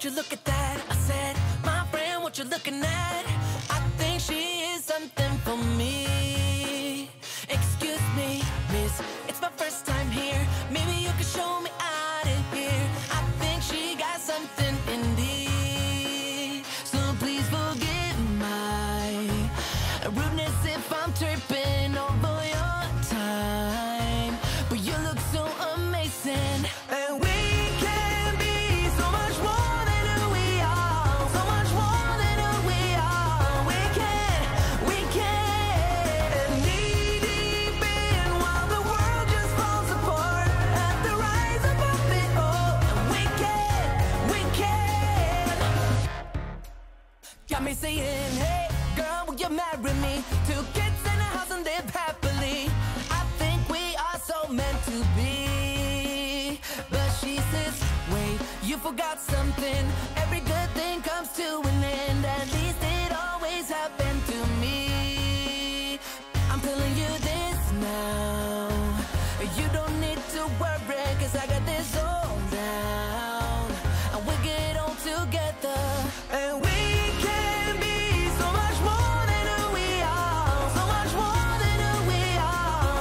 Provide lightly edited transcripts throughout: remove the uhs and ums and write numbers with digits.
you look at that? I said, my friend, what you looking at? I think she is something for me. Excuse me, miss, it's my first time here. Maybe you could show me out of here. I think she got something indeed. So please forgive my rudeness if I'm tripping over your time. But you look so amazing, and we can be so much more than who we are. So much more than who we are. We can knee deep in while the world just falls apart. At the rise above it all, and we can. Got me saying, hey girl, will you marry me? 2 kids in a house and live happily. I think we are so meant to be. But she says, wait, you forgot something. Every good thing comes to an end. At least it always happened to me. I'm telling you this now. You don't need to worry, 'cause I got this all down. And we'll get on together. And we can be so much more than who we are. So much more than who we are.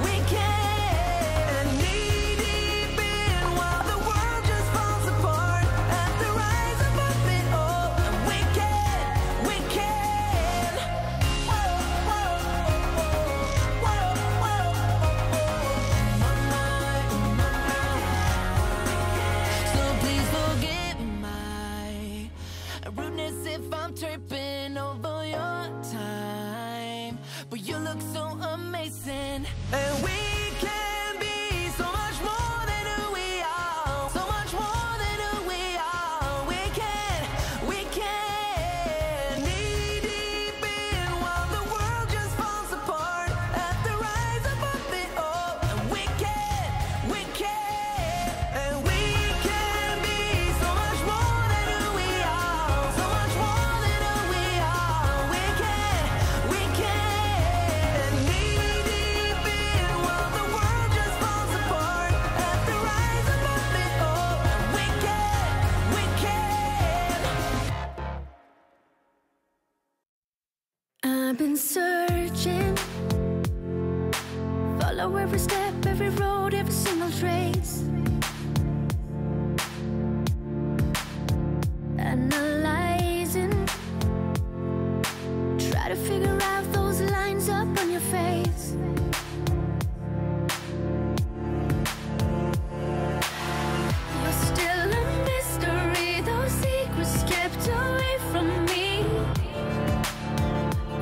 We can knee deep in while the world just falls apart. At the rise above it all, and we can. Whoa, whoa, whoa, whoa, So please forgive my rudeness if I'm tripping over your time. But you look so amazing, and we can be so much more than who we are. So much more than who we are. We can knee deep in while the world just falls apart. At the rise above it all, and we can, and we can be so much more than who we are. So much more than who we are. We can knee deep in while the world just falls apart. At the rise above it all, and we can. I've been searching, follow every step, every road, every single trace, analyzing, try to figure out those lines up on your face. You're still a mystery, those secrets kept away from me.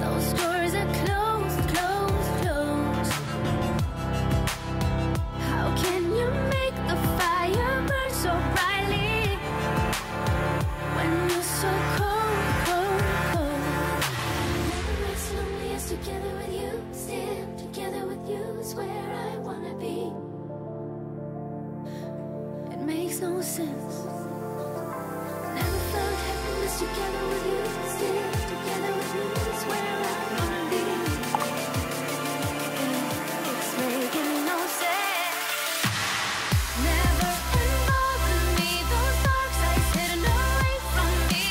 Those doors are closed, closed, closed. How can you make the fire burn so brightly when you're so cold, cold, cold? Never as lonely as together with you. Still together with you is where I wanna be. It makes no sense. Never felt happiness together with you. Still together with you is where I wanna be. It's making no sense. Never involved in me, those dark sides hidden away from me.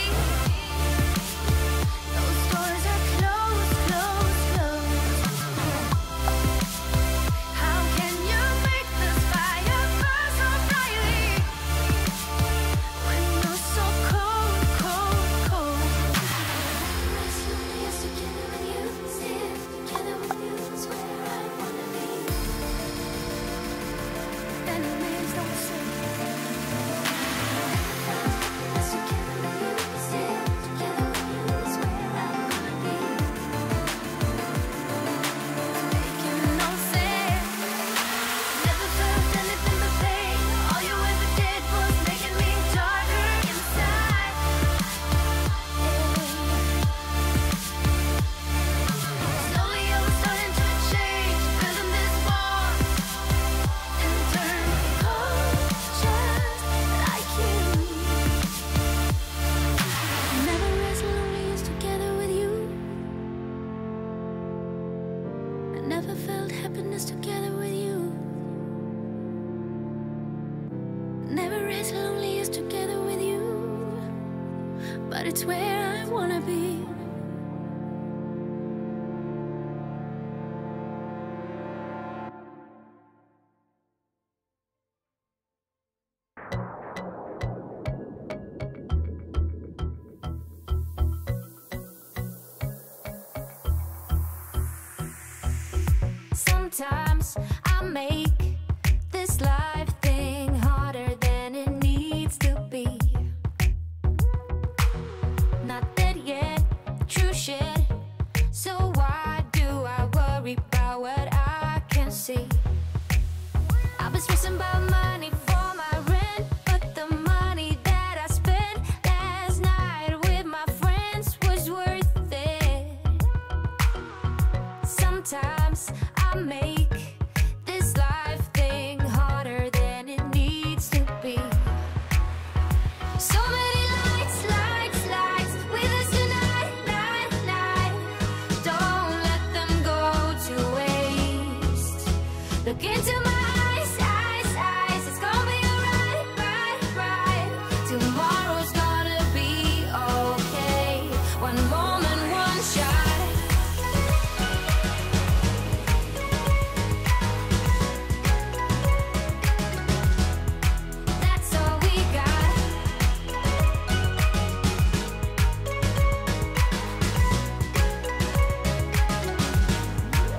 Those doors are closed, closed, closed. How can you make this fire burn so brightly when you're so cold, cold, cold? As lonely as together with you, still together with you is where I wanna be. And it makes no sense. As together with you, still together with you is where I wanna be. Making no sense. Never felt anything but pain. All you ever did was making me darker inside. Slowly I was starting to change, building this wall and turn cold just like you. Never as lonely as together with you. I never felt happiness together with you. Never as lonely as together with you. it's where I wanna be. Sometimes I make this life thing harder than it needs to be. Not dead yet, true shit. So why do I worry about what I can't see? I've been stressing about money for my rent, but the money that I spent last night with my friends was worth it. Sometimes I make this life thing harder than it needs to be. So many lights, lights, lights with us tonight, night, night. Don't let them go to waste. Look into my eyes, eyes, eyes. It's gonna be alright, right, right. Tomorrow's gonna be okay. One moment, one shot. That's all we got.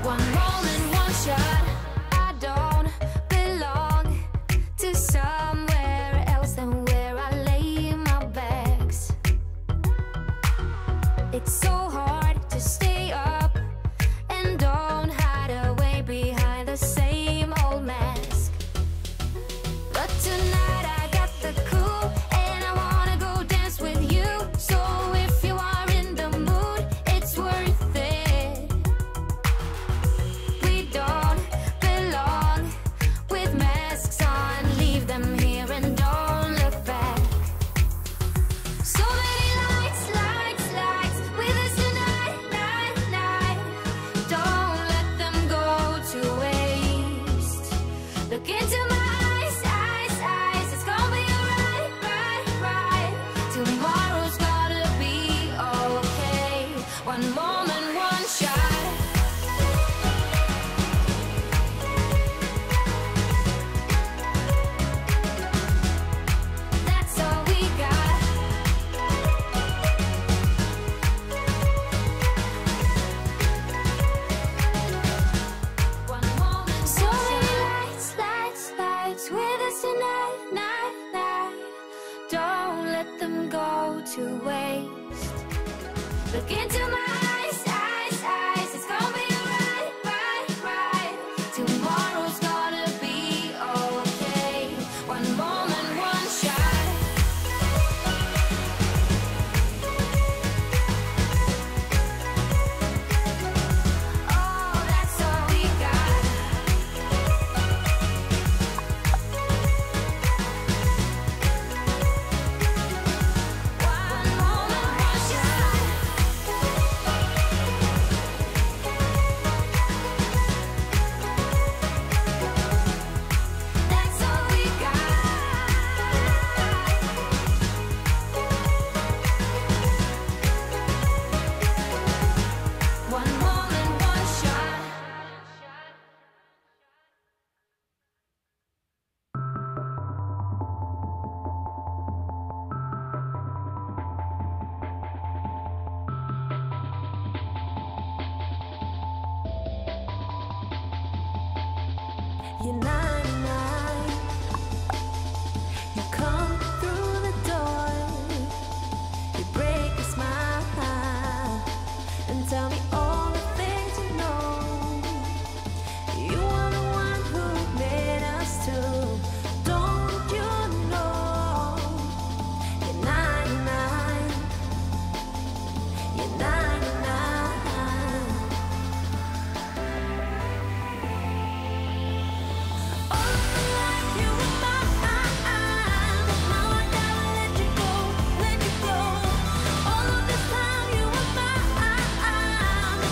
One moment, one shot. I don't belong to somewhere else than where I lay my bags. It's so hard to stay up and don't hide away behind the same old mask. But tonight I got the cool and I wanna go dance with you. So if you are in the mood, it's worth it. We don't belong with masks on. Leave them here and don't look back. So many lights, lights, lights with us tonight, night, night. Don't let them go to waste. Look into my eyes, eyes, eyes. It's gonna be alright, right, right. Tomorrow's gonna be okay. One moment, one shot. That's all we got. One moment, so many lights, lights, lights with us tonight, night, night. Don't let them go to waste. Look into my eyes, eyes, eyes. It's gonna be alright, right, right. Tomorrow's gonna be okay. One moment, one shot. Oh, that's all we got. One moment, one shot. That's all we got. One moment, one shot. You're 99. You come through the door. You break a smile and tell me all the things you know. You are the one who made us two. Don't you know? You're 99. You're 99. All my life you were mine. Now I gotta let you go, let you go. All of this time you were mine.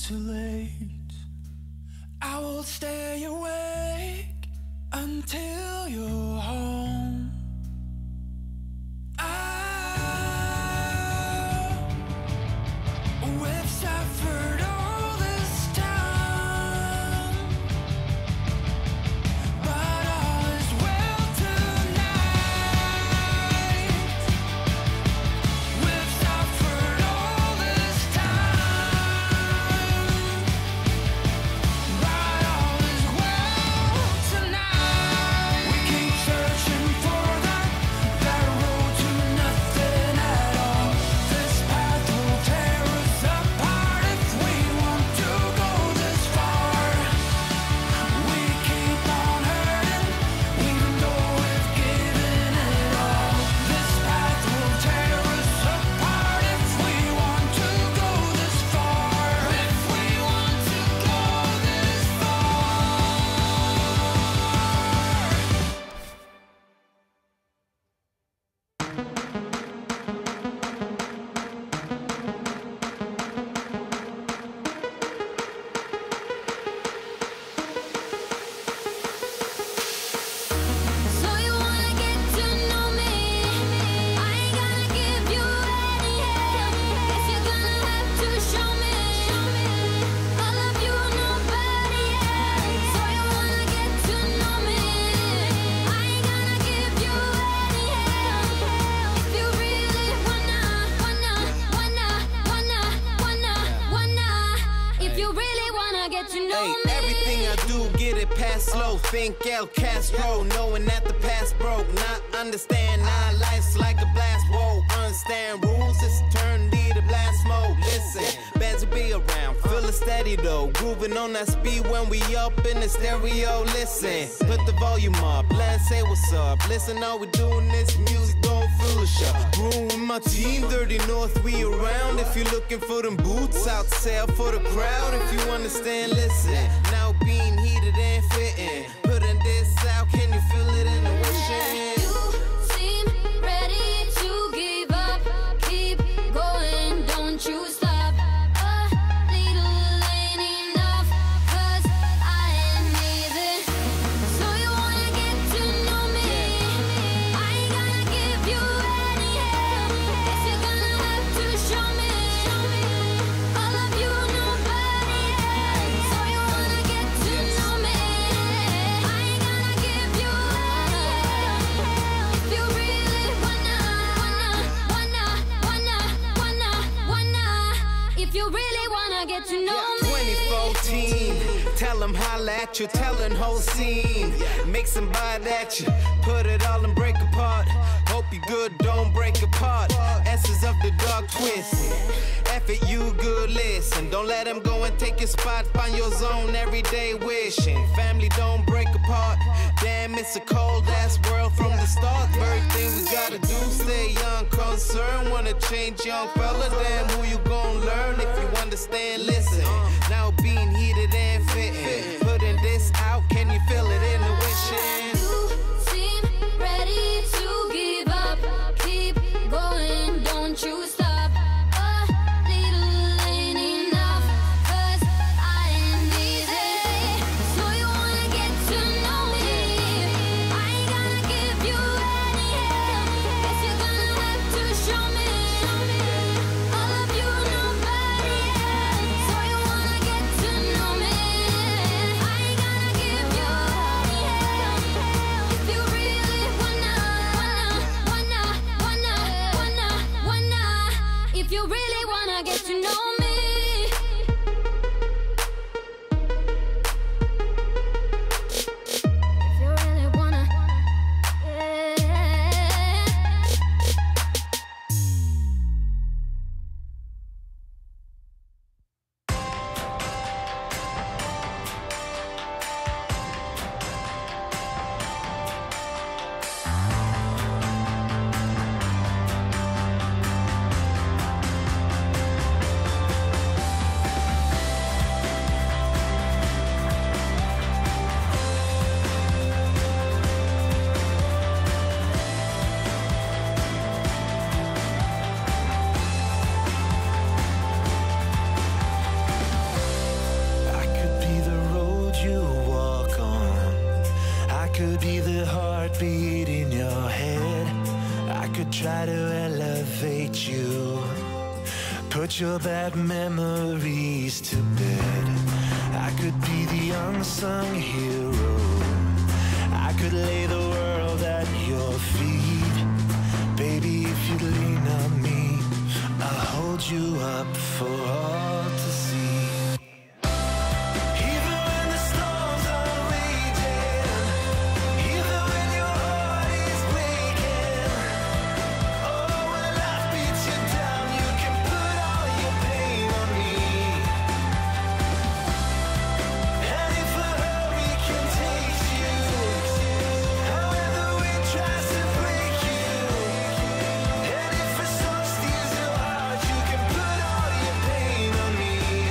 too late. I will stay awake until you're home. We've suffered all this time, but all is well tonight. We've suffered all this time, but all is well tonight. We keep searching for that road to nothing at all. This path will tear us apart if we want to go this far. We keep on hurting, even though we've given it all. This path will tear us apart if we want to go this far. If we want to go this So you wanna get to know me? I ain't gonna give you any help. Guess you're gonna have to show me. I love you, nobody else. So you wanna get to know me? I ain't gonna give you any help. If you really wanna, if you really wanna get to know Hey, me. everything I do, get it past slow. Think El Castro, knowing that the past broke. Not understand, now life's like a blast. Whoa, understand rules, it's eternity to blast mode. Listen, bands will be around, feeling steady though. Grooving on that speed when we up in the stereo. Listen, put the volume up, let's say what's up. Listen, all we doing this music, don't foolish up. Room with my team, 30 North, we around. If you're looking for them boots, out sale for the crowd. If you understand, listen. Now being heated and fitting, putting this out, can you feel it in the wishing? You seem ready to give up. Keep going, don't you stop. A little ain't enough, 'cause I am amazing. So you wanna get to know me? I ain't gonna give you any help. Guess you're gonna have to show me. I love you, nobody else. So you wanna get to know me? I ain't gonna give you any help. If you really if you really wanna get to know me. 2014, tell them holla at you, telling whole scene. Make some bite at you, put it all and break apart. Hope you good, don't break apart. Essence of the dark twist. F it, you good, listen. Don't let them go and take your spot. Find your zone every day wishing. Family don't break apart. Damn, it's a cold ass world from the start. Everything we gotta do, stay young, concerned. Wanna change, young fella. Damn, who you gon' learn if you understand? Listen, now being heated and fitting. Putting this out, can you feel it in the wishing? You seem ready to give up. Keep going, don't you stop. A little ain't enough, 'cause I am easy. So you wanna get to know me? I ain't gonna give you any help. Guess you're gonna have to show me. I love you, nobody else. So you wanna get to know me? I ain't gonna give you any help. If you really wanna, if you really wanna get to know me. If you really wanna, yeah. try to elevate you, put your bad memories to bed. I could be the unsung hero, I could lay the world at your feet. Baby, if you lean on me, I'll hold you up for all to see. Even when the storms are raging, even when your heart is breaking, oh, when life beats you down, you can put all your pain on me. And if a hurricane takes you, however it tries to break you, and if a storm steals your heart, you can put all your pain on me.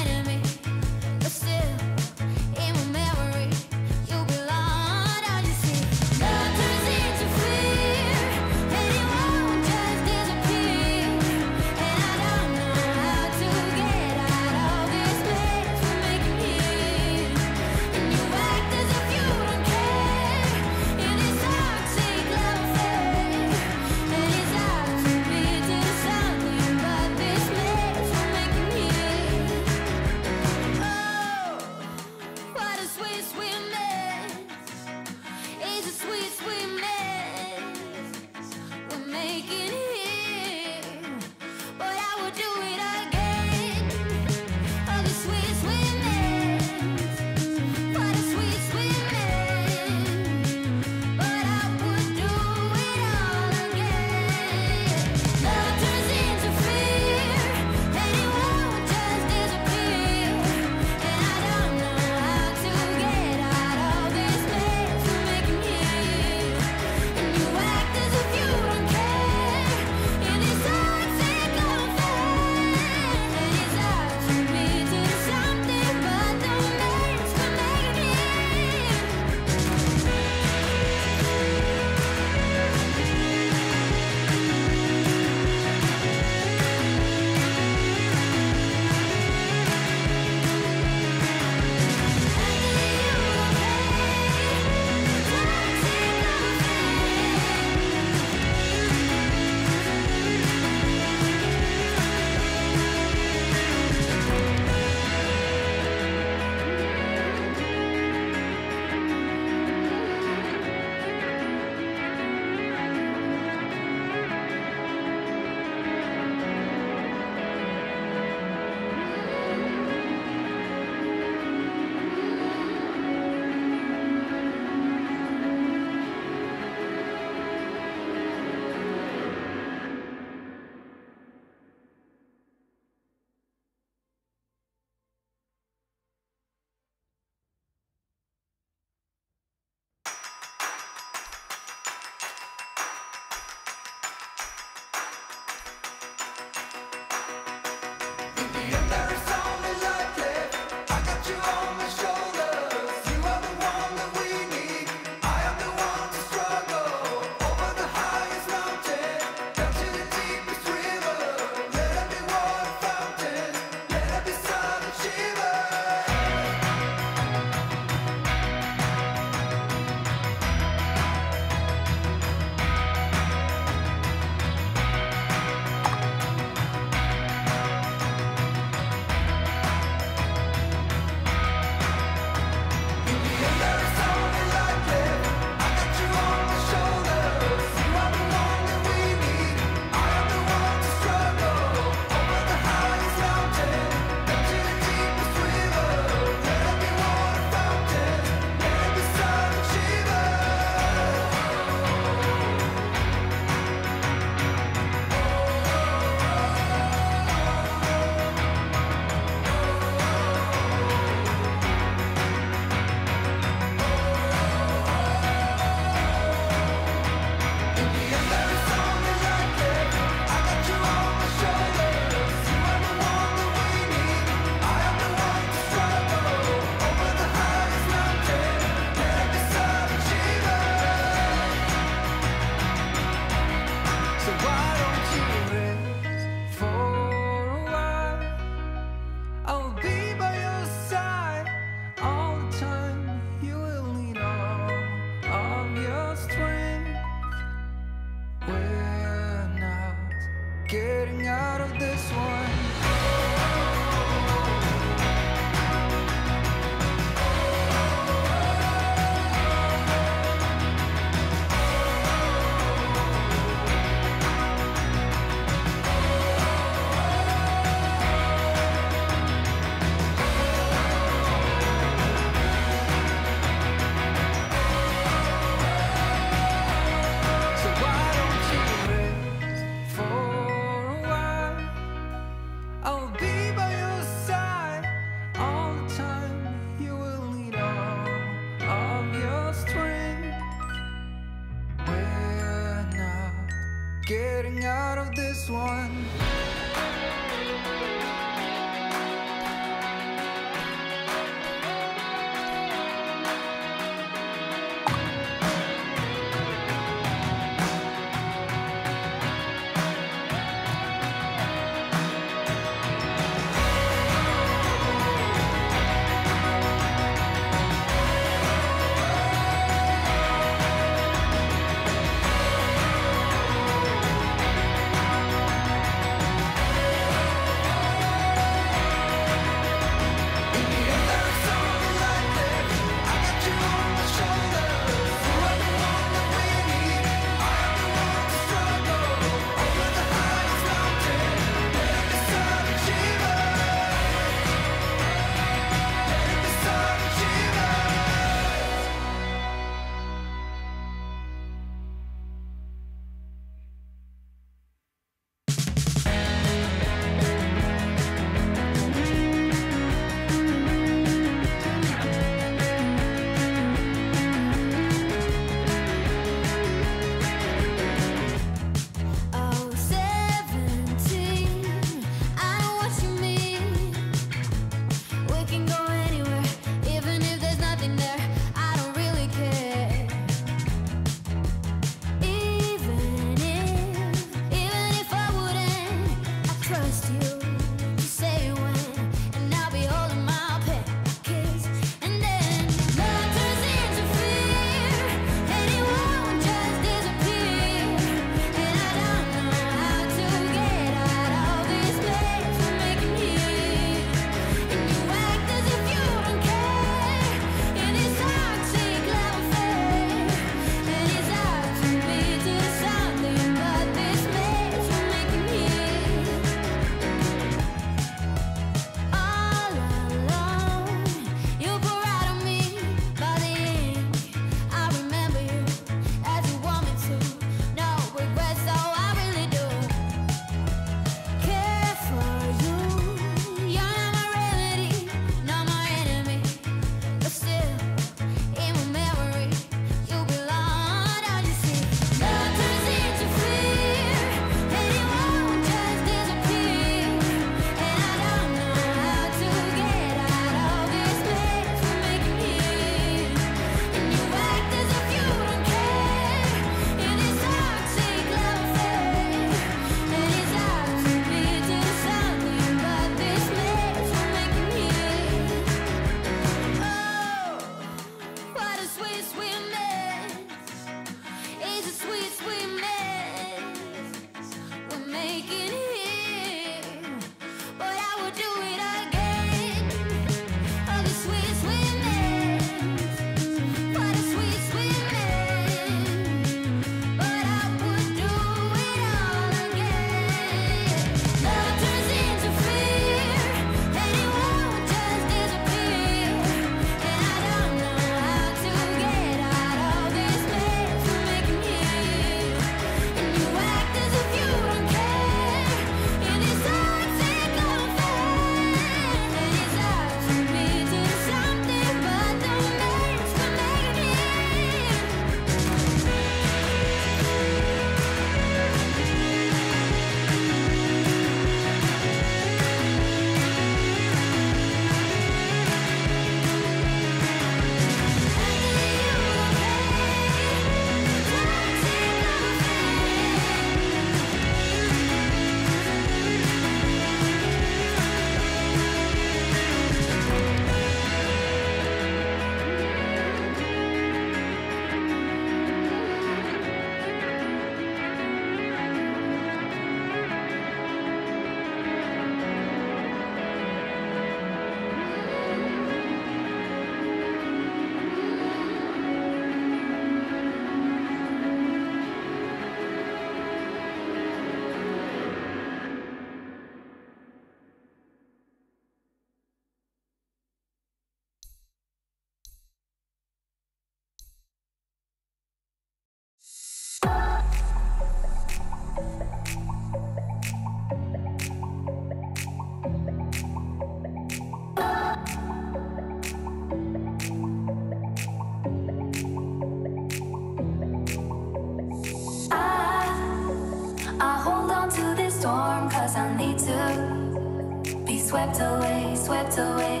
swept away, swept away.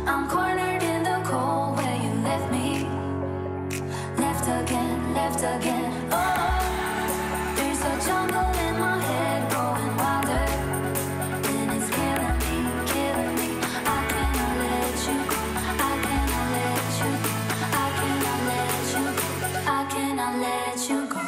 I'm cornered in the cold where you left me. Left again, left again. Oh, there's a jungle in my head growing wilder, and it's killing me, killing me. I cannot let you go. I cannot let you go. I cannot let you go. I cannot let you go.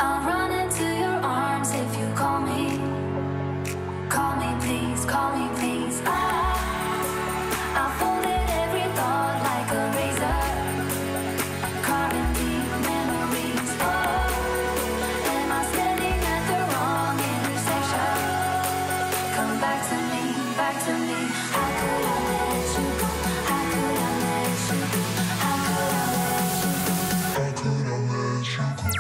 I'll run into your arms if you call me. Call me please, call me please. I folded every thought like a razor, carving deep memories. Oh, am I standing at the wrong intersection? Come back to me, back to me. How could I let you go? How could I let you go? How could I let you go? How could I let you go?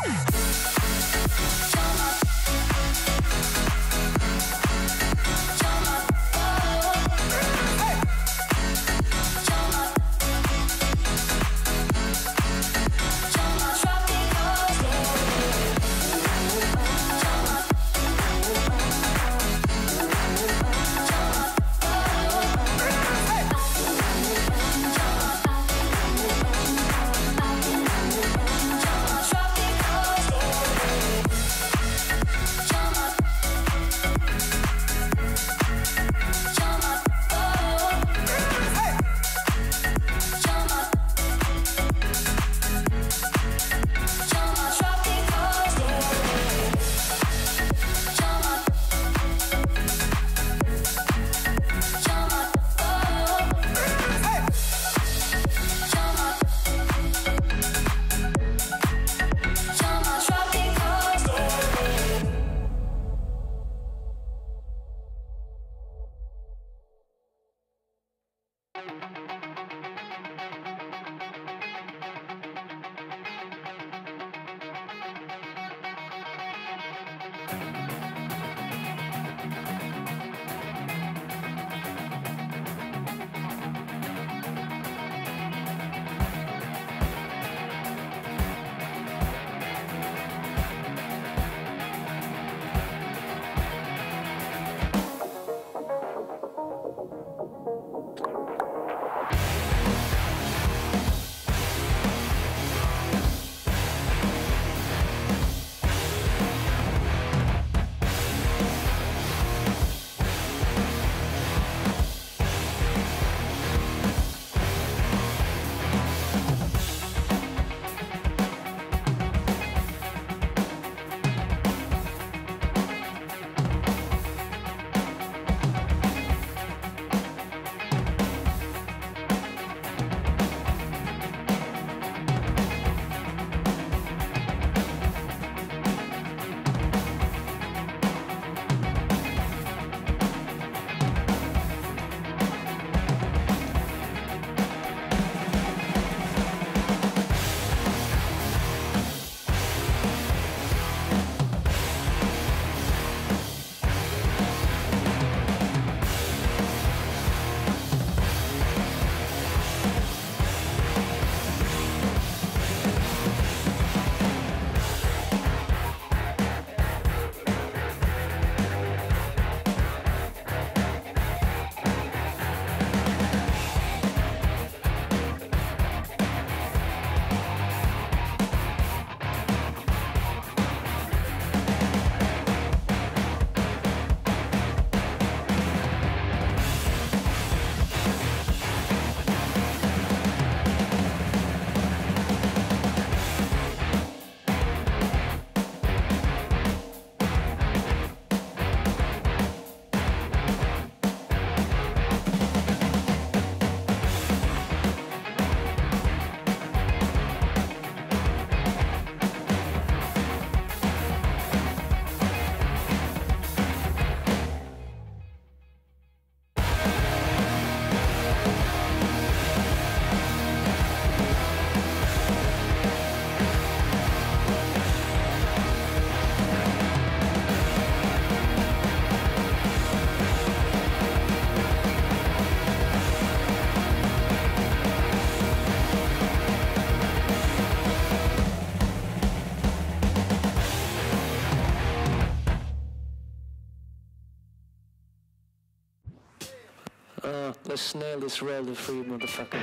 Let's nail this royalty free motherfucker.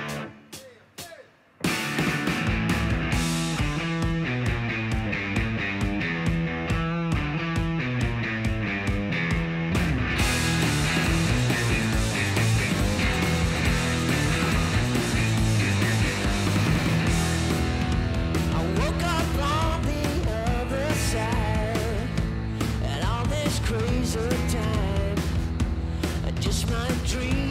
I woke up on the other side, and all this crazy time, I just might dream.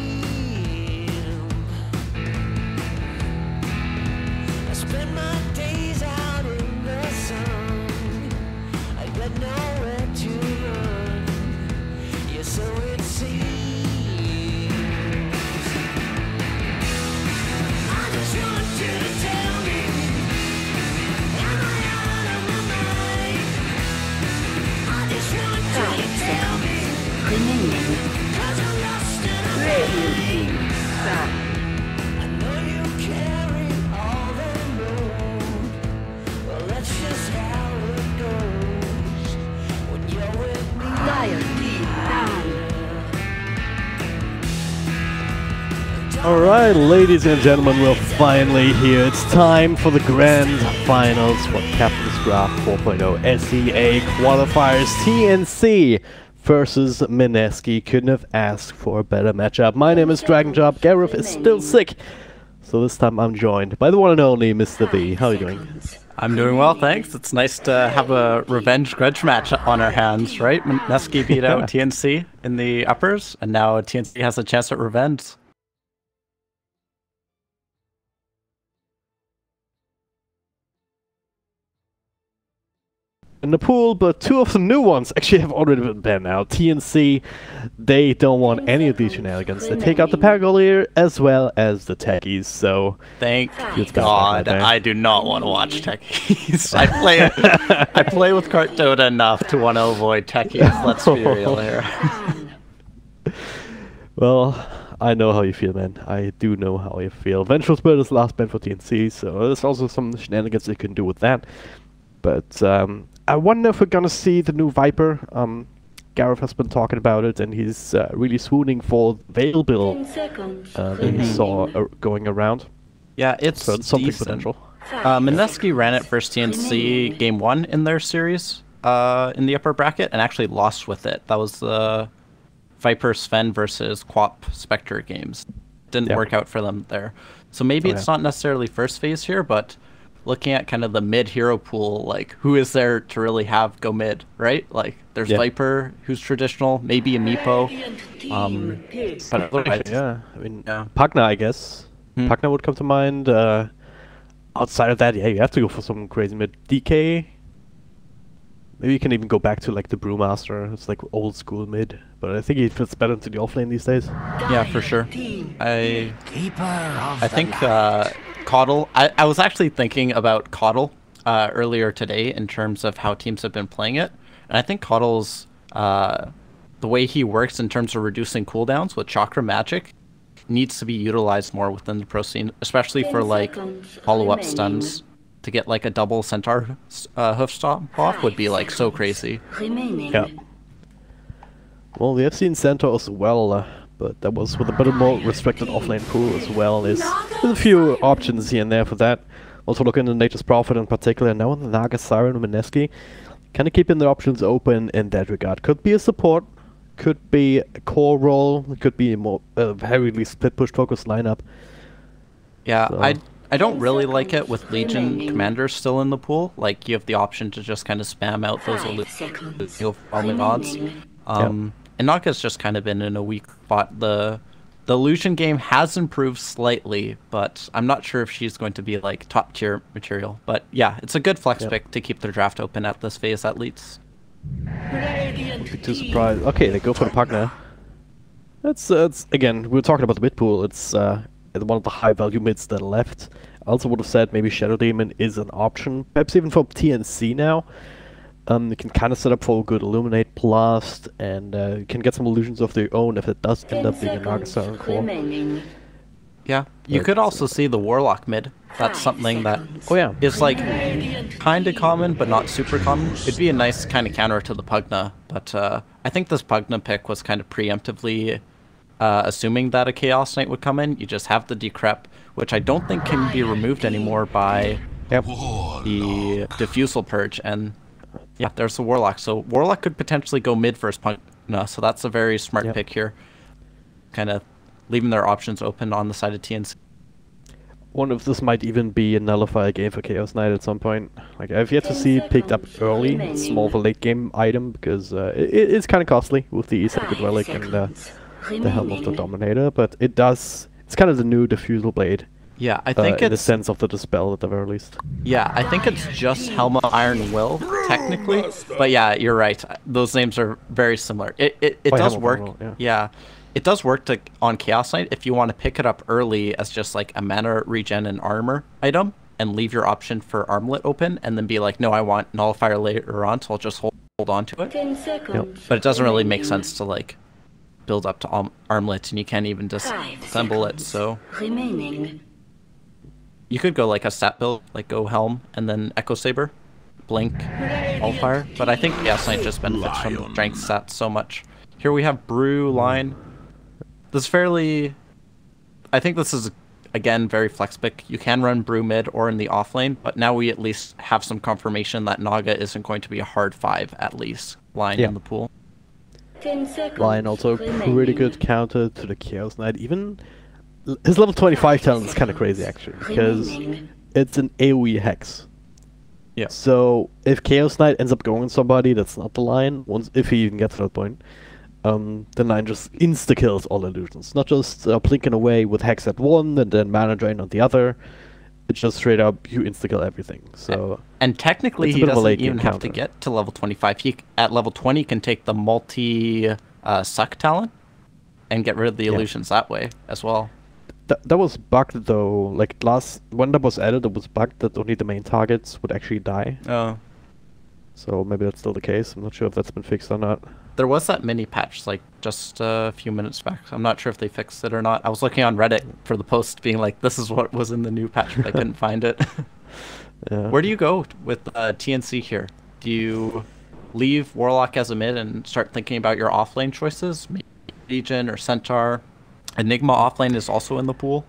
I spend my days out in the sun, I got nowhere to run, yeah, so it seems. I just want you to tell me, am I out of my mind? I just want you to tell me, 'cause I'm lost and I'm blind. I know you carry all the load. Well, that's just how it goes when you're with me. Alright, ladies and gentlemen, we're finally here. It's time for the grand finals for Captain's Draft 4.0 SEA Qualifiers TNC versus MIneski. Couldn't have asked for a better matchup. My name is DragonJob. Gareth is still sick, so this time I'm joined by the one and only Mr. V. How are you doing? I'm doing well, thanks. It's nice to have a revenge grudge match on our hands, right? MIneski beat out TNC in the uppers, and now TNC has a chance at revenge. In the pool, but two of the new ones actually have already been banned now. TNC, they don't want any of these shenanigans. They take out the Paragolier as well as the Techies, so... Thank It's God, got I do not want to watch techies. I play with Cart Dota enough to want to avoid techies. Let's be real here. Well, I know how you feel, man. I do know how you feel. Vengeful Spirit is the last ban for TNC, so there's also some shenanigans they can do with that. But I wonder if we're gonna see the new Viper. Gareth has been talking about it, and he's really swooning for Veil build that he saw going around. Yeah, it's So it's something decent. potential. MIneski ran it versus TNC game 1 in their series in the upper bracket and actually lost with it. That was the Viper Sven versus Quap Spectre games. Didn't work out for them there. So maybe it's not necessarily first phase here, but looking at kind of the mid hero pool, like who is there to really have go mid, right? Like there's Viper, who's traditional, maybe a Meepo. But otherwise, Yeah, I mean, Pugna, I guess. Pugna would come to mind. Outside of that, yeah, you have to go for some crazy mid. DK. Maybe you can even go back to like the Brewmaster. It's like old school mid, but I think he fits better into the offlane these days. yeah, for sure. I think Coddle. I was actually thinking about Coddle earlier today in terms of how teams have been playing it, and I think Coddle's the way he works in terms of reducing cooldowns with Chakra Magic needs to be utilized more within the pro scene, especially for like follow-up stuns. To get like a double Centaur hoof stomp off would be like so crazy. Yeah. Well, we have seen Centaur as well, but that was with a bit more restricted offlane pool as well. There's a few options here and there for that. Also looking at Nature's Prophet in particular, now in the Naga Siren and MIneski. Kind of keeping the options open in that regard. Could be a support, could be a core role, it could be a more heavily split push focused lineup. Yeah, So- I don't really like it with Legion commanders still in the pool. Like you have the option to just kind of spam out those overwhelming odds. And Naga's just kind of been in a weak spot. The Lucian game has improved slightly, but I'm not sure if she's going to be like top tier material. But yeah, it's a good flex pick to keep the draft open at this phase at least. Wouldn't be too surprised. Okay, they go for the Pugna. That's again, we were talking about the mid pool. It's one of the high value mids that are left. I also would have said maybe Shadow Demon is an option, perhaps even for TNC now. You can kind of set up for a good Illuminate Blast, and you can get some illusions of their own if it does end up being a Nagasar core. Yeah, you could also see the Warlock mid. That's something that is like kind of common, but not super common. It'd be a nice kind of counter to the Pugna, but I think this Pugna pick was kind of preemptively assuming that a Chaos Knight would come in. You just have the Decrep, which I don't think can be removed anymore by the Diffusal Purge, and yeah, there's the Warlock. So Warlock could potentially go mid versus Pugna, so that's a very smart pick here. Kind of leaving their options open on the side of TNC. Wonder if this might even be a nullifier game for Chaos Knight at some point. Like, I've yet to see it picked up early. It's more of a late game item because it's kind of costly with the Sacred Relic and the Helm of the Dominator, but it does. It's kind of the new Diffusal Blade. Yeah, I think in the it's sense of the Dispel at the very least. Yeah, I think it's just Helm of Iron Will technically, but yeah, you're right. Those names are very similar. It does work. Yeah. It does work on Chaos Knight if you want to pick it up early as just like a mana regen and armor item and leave your option for Armlet open and then be like, no, I want Nullifier later on, so I'll just hold on to it. But it doesn't really make sense to like build up to Armlet and you can't even disassemble it, so you could go like a stat build, like go Helm and then Echo Saber, Blink, Nullifier, but I think Chaos Knight just benefits from the strength stats so much. Here we have Brew line. This fairly, I think this is, again, very flex pick. You can run Brew mid or in the off lane, but now we at least have some confirmation that Naga isn't going to be a hard 5, at least, line in the pool. Lion also pretty good counter to the Chaos Knight. Even his level 25 talent is kind of crazy, actually, because it's an AoE hex. Yeah. So if Chaos Knight ends up going on somebody that's not the Lion, if he even gets to that point, the Lion just insta-kills all illusions. Not just blinking away with Hex at one and then Mana Drain on the other. It's just straight up, you insta-kill everything. So and technically he doesn't even have to get to level 25. He, at level 20, can take the multi-suck talent and get rid of the illusions that way as well. That was bugged though. Like when that was added, it was bugged that only the main targets would actually die. Oh. So maybe that's still the case. I'm not sure if that's been fixed or not. There was that mini patch like just a few minutes back. I'm not sure if they fixed it or not. I was looking on Reddit for the post being like, this is what was in the new patch, but I couldn't find it. Where do you go with TNC here? Do you leave Warlock as a mid and start thinking about your offlane choices? Maybe Legion or Centaur? Enigma offlane is also in the pool.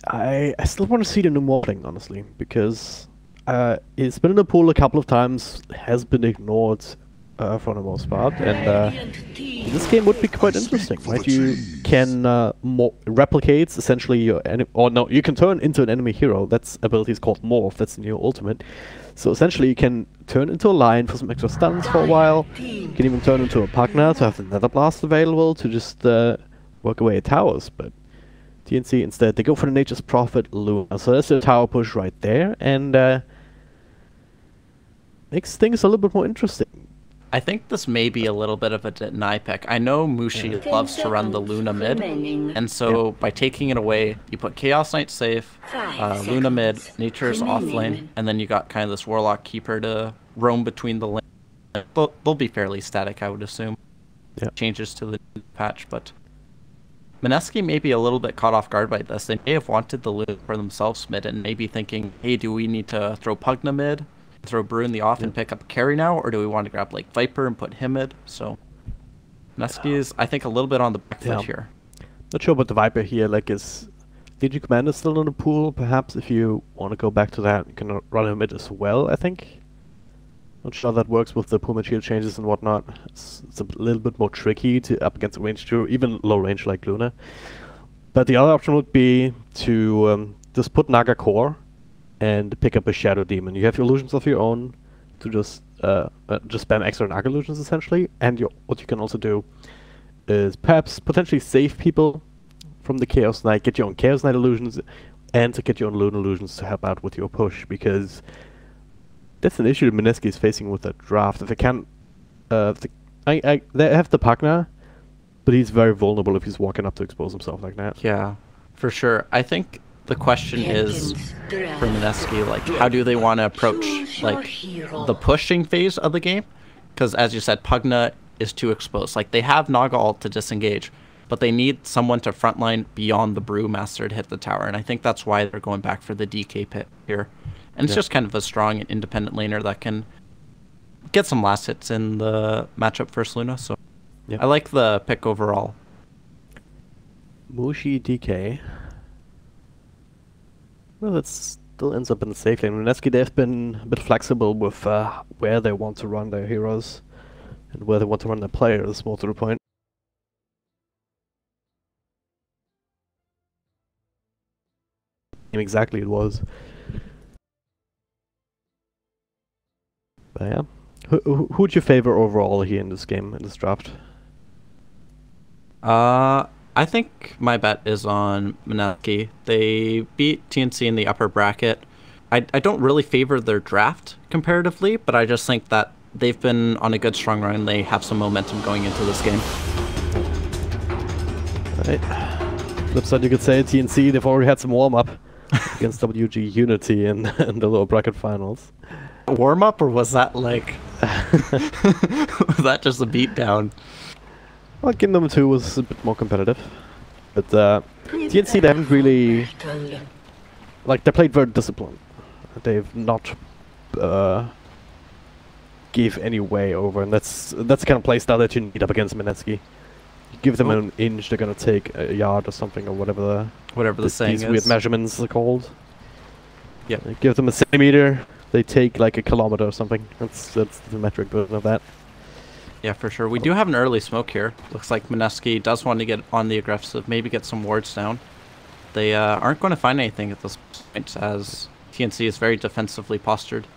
I still want to see the new Morphling, honestly, because it's been in the pool a couple of times, has been ignored for the most part, and this game would be quite interesting, right? You can replicate essentially your you can turn into an enemy hero. That's ability is called Morph. That's in your ultimate. So essentially, you can turn into a Lion for some extra stuns for a while. You can even turn into a Pugna to have the Nether Blast available to just work away at towers, but TNC instead, they go for the Nature's Prophet Luna. So that's a tower push right there, and makes things a little bit more interesting. I think this may be a little bit of a deny pick. I know Mushi loves to run the Luna mid, and so by taking it away, you put Chaos Knight safe, Luna mid, Nature's off lane, and then you got kind of this Warlock Keeper to roam between the lanes. They'll be fairly static, I would assume. Changes to the patch, but MIneski may be a little bit caught off guard by this. They may have wanted the Luna for themselves mid and maybe thinking, hey, do we need to throw Pugna mid, throw Brew in the off and pick up a carry now, or do we want to grab like Viper and put him mid? So MIneski is, I think, a little bit on the back foot here. Not sure about the Viper here. Like, is Legion Commander still in the pool? Perhaps if you want to go back to that, you can run him mid as well, I think. Not sure how that works with the Puma shield changes and whatnot. It's a little bit more tricky to up against a range 2, even low range like Luna. But the other option would be to just put Naga Core and pick up a Shadow Demon. You have illusions of your own to just spam extra Naga illusions essentially. And what you can also do is perhaps potentially save people from the Chaos Knight, get your own Chaos Knight illusions, and to get your own Luna illusions to help out with your push, because that's an issue that MIneski is facing with that draft. If they can't, they have the Pugna, but he's very vulnerable if he's walking up to expose himself like that. Yeah, for sure. I think the question is for MIneski, like, how do they want to approach like the pushing phase of the game? Because as you said, Pugna is too exposed. Like, they have Naga ult to disengage, but they need someone to frontline beyond the Brewmaster to hit the tower, and I think that's why they're going back for the DK pit here. And it's just kind of a strong and independent laner that can get some last hits in the matchup versus Luna, so I like the pick overall. Mushi DK. Well, that still ends up in the safe lane. MIneski, they've been a bit flexible with where they want to run their heroes and where they want to run their players, more to the point. Exactly, it was. But yeah, who would you favor overall here in this game, in this draft? I think my bet is on MIneski. They beat TNC in the upper bracket. I don't really favor their draft comparatively, but I just think that they've been on a good strong run. They have some momentum going into this game. Right. Flip side, you could say TNC, they've already had some warm-up against WG Unity in the lower bracket finals. Warm-up, or was that like... was that just a beatdown? Well, game number 2 was a bit more competitive. But TNC, they haven't really... Like, they played very disciplined. They've not give any way over, and that's the kind of playstyle that you need up against MIneski. You give them an inch, they're gonna take a yard or something, or whatever the saying these is. weird measurements are called. Yeah. Give them a centimeter, they take like a kilometer or something. That's the metric version of that. Yeah, for sure. We do have an early smoke here. Looks like MIneski does want to get on the aggressive, maybe get some wards down. They aren't going to find anything at this point, as TNC is very defensively postured.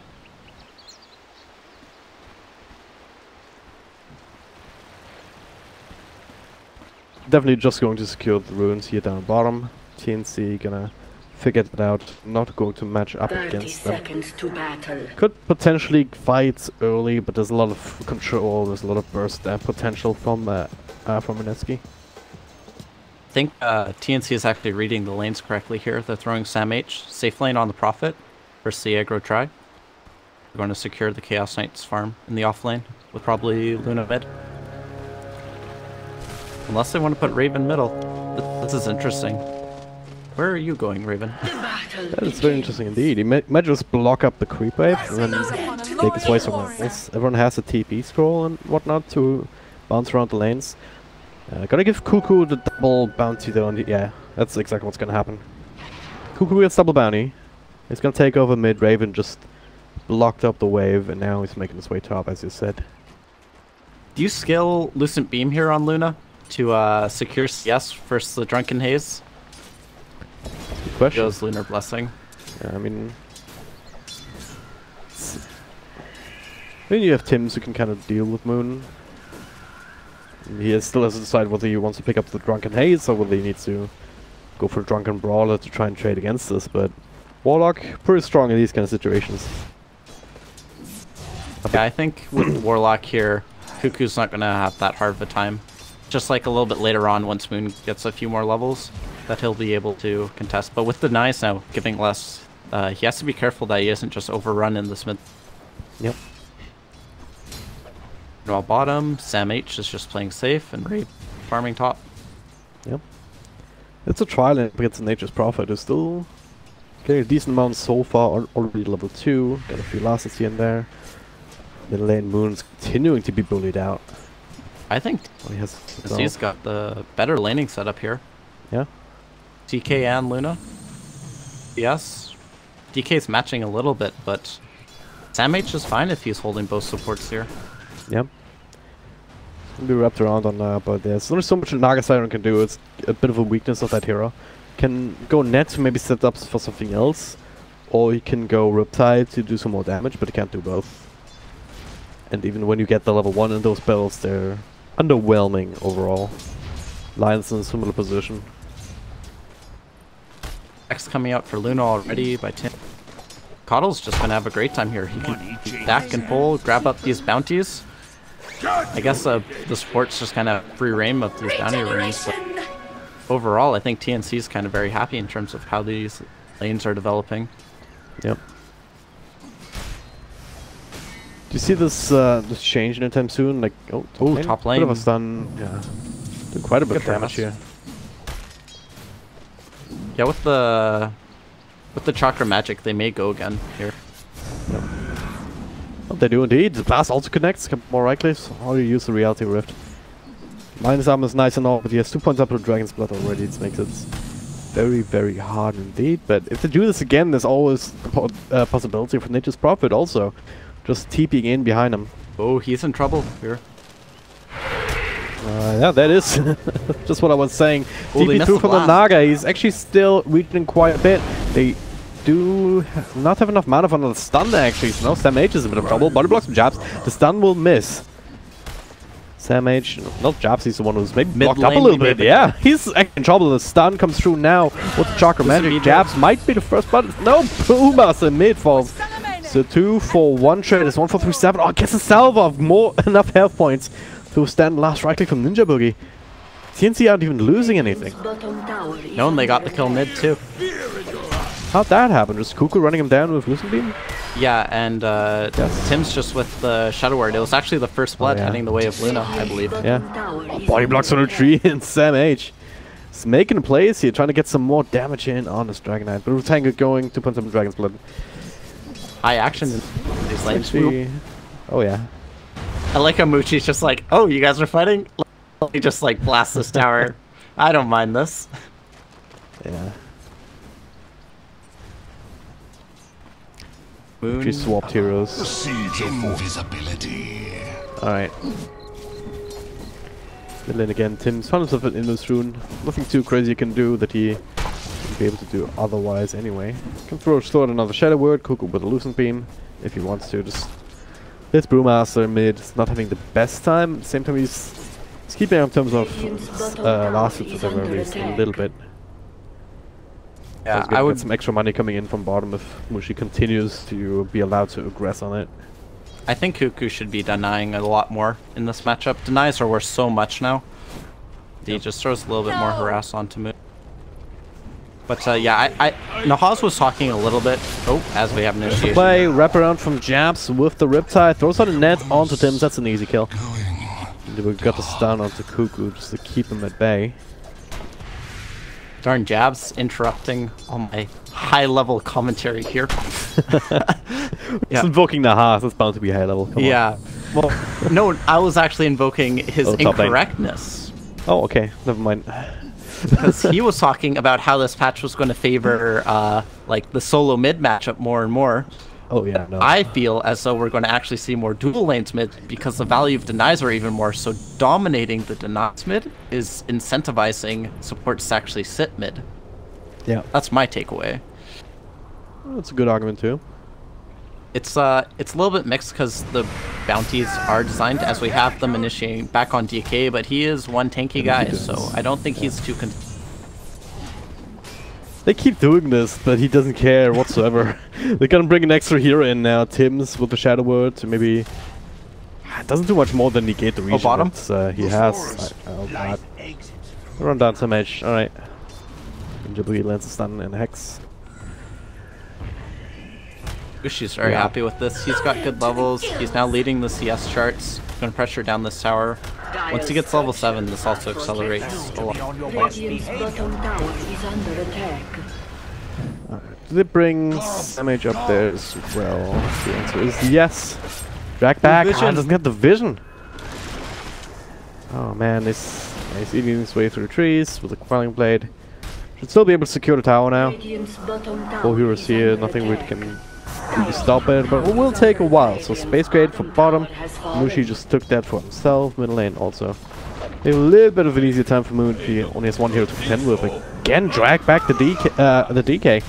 Definitely just going to secure the ruins here down bottom. TNC gonna figure that out, not going to match up against them. 30 seconds to battle. Could potentially fight early, but there's a lot of control, there's a lot of burst potential from MIneski. I think TNC is actually reading the lanes correctly here. They're throwing Sam H. Safe lane on the Prophet versus the aggro try. They're going to secure the Chaos Knight's farm in the off lane with probably Luna mid. Unless they want to put Raven middle. This is interesting. Where are you going, Raven? That's very interesting indeed. He might just block up the creep wave and then take his way somewhere else. Everyone has a TP scroll and whatnot to bounce around the lanes. Gotta give Cuckoo the double bounty though, and yeah, that's exactly what's gonna happen. Cuckoo gets double bounty. He's gonna take over mid. Raven just blocked up the wave, and now he's making his way top, as you said. Do you skill Lucent Beam here on Luna to secure CS versus the Drunken Haze? Good question. Goes Lunar Blessing. Yeah, I mean, then you have Tims who can kind of deal with Moon. He still has to decide whether he wants to pick up the Drunken Haze or whether he needs to go for a Drunken Brawler to try and trade against this, but Warlock, pretty strong in these kind of situations. Yeah, I think with Warlock here, Cuckoo's not going to have that hard of a time. Just like a little bit later on, once Moon gets a few more levels, that he'll be able to contest. But with the Denies now giving less, he has to be careful that he isn't just overrun in this mid. Yep. While bottom, Sam H is just playing safe and Ray farming top. Yep. It's a trial against Nature's Prophet, who's still getting a decent amount so far, already level 2, got a few losses here and there. The lane Moon's continuing to be bullied out. I think he's got the better laning setup here. Yeah. DK and Luna. Yes. DK's matching a little bit, but Sam H is fine if he's holding both supports here. Yep. Can be wrapped around on but there's only so much Naga Siren can do. It's a bit of a weakness of that hero. Can go net to maybe set up for something else, or he can go Riptide to do some more damage, but he can't do both. And even when you get the level 1 in those builds, they're underwhelming overall. Lion's in a similar position. X coming out for Luna already by Tim. Coddle's just gonna have a great time here. He can stack and pull, grab up these bounties. I guess the support's just kind of free reign of these bounty rings, but overall I think TNC's kind of very happy in terms of how these lanes are developing. Yep. Do you see this this change anytime soon? Like, top lane. Bit of a stun. Yeah. Did quite a bit of damage here. Yeah, with the Chakra Magic, they may go again here. Yep. Well, they do indeed. The blast also connects, more likely, so how do you use the Reality Rift? Minus armor is nice and all, but he has 2 points up to Dragon's Blood already. It makes it very, very hard indeed. But if they do this again, there's always the possibility for Nature's Prophet also. Just TPing in behind him. Oh, he's in trouble here. Yeah, that is just what I was saying. Oh, they TP missed through the from the blast. Naga. He's actually still reaching quite a bit. They do not have enough mana for another stun there, actually. So now Sam H is a bit of trouble. Body blocks from jabs. The stun will miss. Sam H, not jabs, he's the one who's maybe blocked up a little bit. Yeah, he's actually in trouble. The stun comes through now with the Chakra Magic. Jabs might be the first, but no, Boommaster mid falls. So 2 for 1 trade is 1 for 3-7. Oh, gets a salve of more enough health points to stand last right click from Ninja Boogie. TNC aren't even losing anything. No, and they got the kill mid too. How'd that happen? Just Cuckoo running him down with Lucent Beam? Yeah, and Tim's just with the Shadow Word. It was actually the first blood heading the way of Luna, I believe. Yeah. Oh, body blocks on a tree and Sam H. He's making plays here, trying to get some more damage in on this Dragon Knight. But Rutango going 2.7 Dragon's Blood. High action in these lanes. Actually, oh yeah. I like how Muchi's just like, oh, you guys are fighting? Let me just like blast this tower. I don't mind this. Yeah. Moon. She swapped heroes. Siege of invisibility. Alright. Mid lane again. Tim's found himself an Invis Rune. Nothing too crazy you can do that he wouldn't be able to do otherwise anyway. Can throw out another Shadow Word, Cuckoo with a Lucent Beam if he wants to. Just this Brewmaster mid is not having the best time. At the same time he's keeping up in terms of last hits at least a little bit. Yeah, I would I would get some extra money coming in from bottom if Mushi continues to be allowed to aggress on it. I think Cuckoo should be denying a lot more in this matchup. Denies are worth so much now. He just throws a little bit more harass onto Moon. But yeah, Nahaz was talking a little bit. Oh, as we have initiation. Play wraparound from Jabs with the Riptide, throws out a net onto Tims. That's an easy kill. And we got the stun onto Cuckoo just to keep him at bay. Darn Jabs interrupting all my high-level commentary here. It's invoking Nahaz. That's bound to be high level. Come on. Yeah. Well, no, I was actually invoking his top lane. incorrectness. Oh, okay. Never mind. Because he was talking about how this patch was going to favor like the solo mid matchup more and more. Oh yeah, no. I feel as though we're going to actually see more dual lanes mid because the value of denies are even more. So dominating the denies mid is incentivizing supports to actually sit mid. Yeah, That's my takeaway. that's a good argument too. It's a little bit mixed because the bounties are designed as we have them initiating back on DK, but he is one tanky guy, so I don't think he's too They keep doing this, but he doesn't care whatsoever. They're gonna bring an extra hero in now. Tims with the Shadow Word to maybe... It doesn't do much more than negate the region. bottom? He has... Oh god. Run down some edge. Alright. Ninja Boogie lands a stun and Hex. She's very happy with this. He's got good levels. He's now leading the CS charts. Gonna pressure down this tower. Once he gets level 7, this also accelerates a lot. Radiant's bottom tower is under attack. Do they bring damage up there as well? The answer is yes. Drag back. Ah, doesn't get the vision. Oh man, he's eating his way through the trees with a Quelling Blade. Should still be able to secure the tower now. Radiant's bottom tower 4 heroes is here, under nothing really attack. can really stop it, but it will take a while. So Space Grade for bottom. Mushi just took that for himself. Middle lane also. A little bit of an easier time for Moon. He only has 1 hero to contend with. Again, drag back the DK,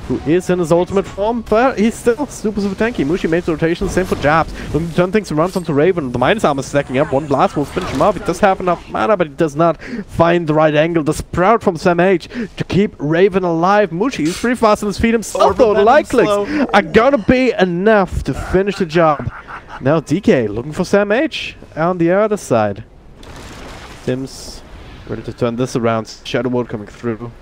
who is in his ultimate form, but he's still super tanky. Mushi made the rotation, same for Jabs. Looking to turn things around onto Raven. The minus arm is stacking up. 1 blast will finish him off. He does have enough mana, but he does not find the right angle. The sprout from Sam H to keep Raven alive. Mushi is pretty fast on his feet himself, though. The light clicks are gonna be enough to finish the job. Now DK looking for Sam H on the other side. Tim's ready to turn this around. Shadow Ward coming through.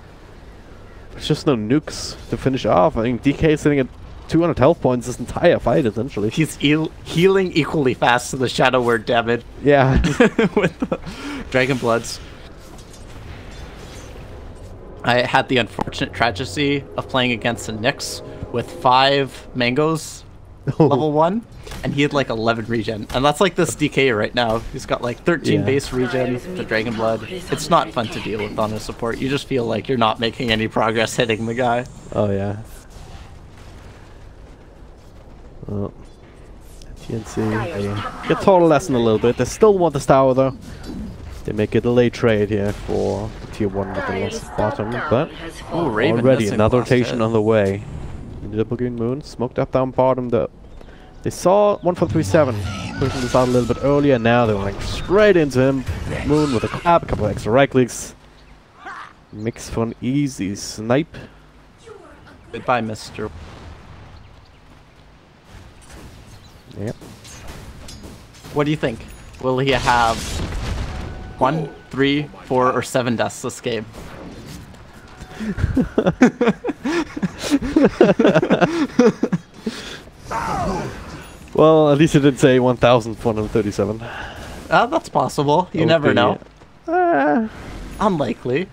There's just no nukes to finish off. I think DK is sitting at 200 health points this entire fight, essentially. He's healing equally fast to the Shadow Word damage. Yeah. With the Dragon Bloods. I had the unfortunate tragedy of playing against the Nyx with 5 mangoes level 1, and he had like 11 regen. And that's like this DK right now. He's got like 13 base regen, the Dragon Blood. It's not fun to deal with on a support. You just feel like you're not making any progress hitting the guy. Oh yeah. Well, TNC get total lesson a little bit. They still want this tower though. They make a delay trade here for the tier 1 with the lost bottom, but Oh, Raven already missing another last rotation hit. on the way. The Lagoon Moon smoked up down bottom though. They saw 1437 pushing this out a little bit earlier. Now they're running straight into him. Moon with a clap, a couple of extra right clicks. Mix for an easy snipe. Goodbye, Mr. Yep. What do you think? Will he have 1, 3, 4, or 7 deaths this game? Well, at least it did say 1437. That's possible. You never know. Unlikely.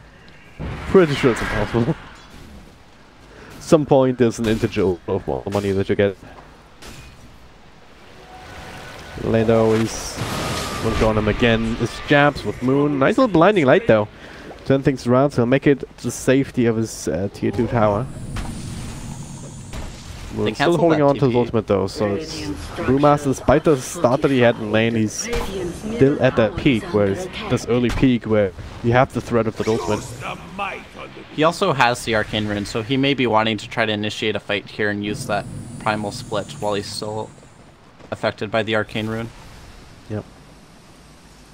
Pretty sure it's impossible. Some point there's an integer of money that you get. Lando is going to go on him again. His jabs with Moon. Nice little blinding light though. Turn things around, so he'll make it to the safety of his tier 2 tower. Moon's still holding on to his ultimate though, so it's Brewmaster, despite the start that he had in lane, he's still at that peak, where it's this early peak where you have the threat of the ultimate. He also has the Arcane Rune, so he may be wanting to try to initiate a fight here and use that Primal Split while he's still affected by the Arcane Rune. Yep.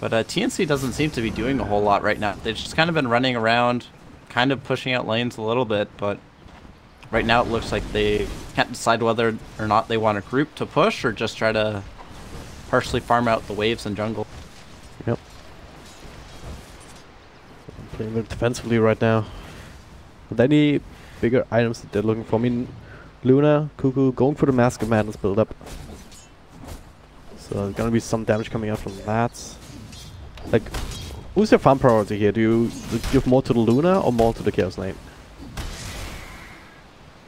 But TNC doesn't seem to be doing a whole lot right now. They've just kind of been running around, kind of pushing out lanes a little bit, but right now it looks like they can't decide whether or not they want a group to push or just try to partially farm out the waves and jungle. Yep. Playing a bit defensively right now. With any bigger items that they're looking for? I mean, Luna, Cuckoo, going for the Mask of Madness build up. So there's gonna be some damage coming out from that. Like, who's your farm priority here? Do you give more to the Luna or more to the Chaos Knight?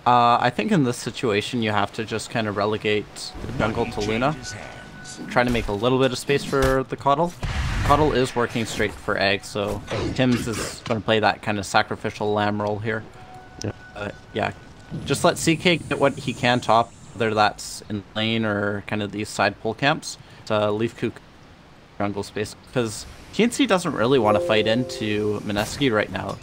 I think in this situation you have to just kind of relegate the jungle to Luna. Try to make a little bit of space for the Coddle. Coddle is working straight for egg, so Tim's is going to play that kind of sacrificial lamb role here. Yeah. Yeah, just let CK get what he can top, whether that's in lane or kind of these side pull camps, to leave Kook jungle space, because TNC doesn't really want to fight into MIneski right now.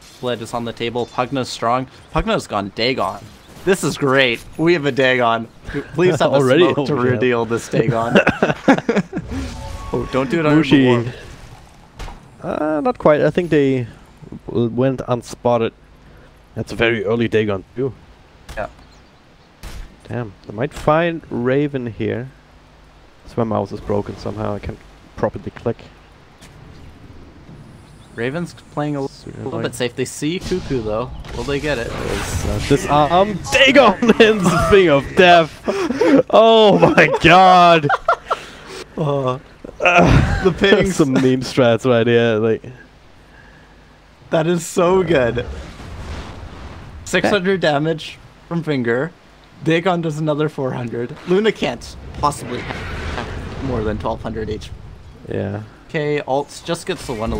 Split is on the table. Pugna's strong. Pugna's gone Dagon. This is great. We have a Dagon. Please have a smoke to reveal this Dagon. Oh, don't do it on Mushi. Not quite. I think they went unspotted. That's a very early Dagon too. Yeah. Damn. They might find Raven here. So my mouse is broken somehow. I can't properly click. Raven's playing a little bit safe. They see Cuckoo though. Will they get it? Disarm Dagon in the Thing of Death. Oh my god. The pings. Some meme strats right here. Like, that is so good. 600 damage from Finger. Dagon does another 400. Luna can't possibly have more than 1200 HP. yeah. Okay, Alts just gets the one.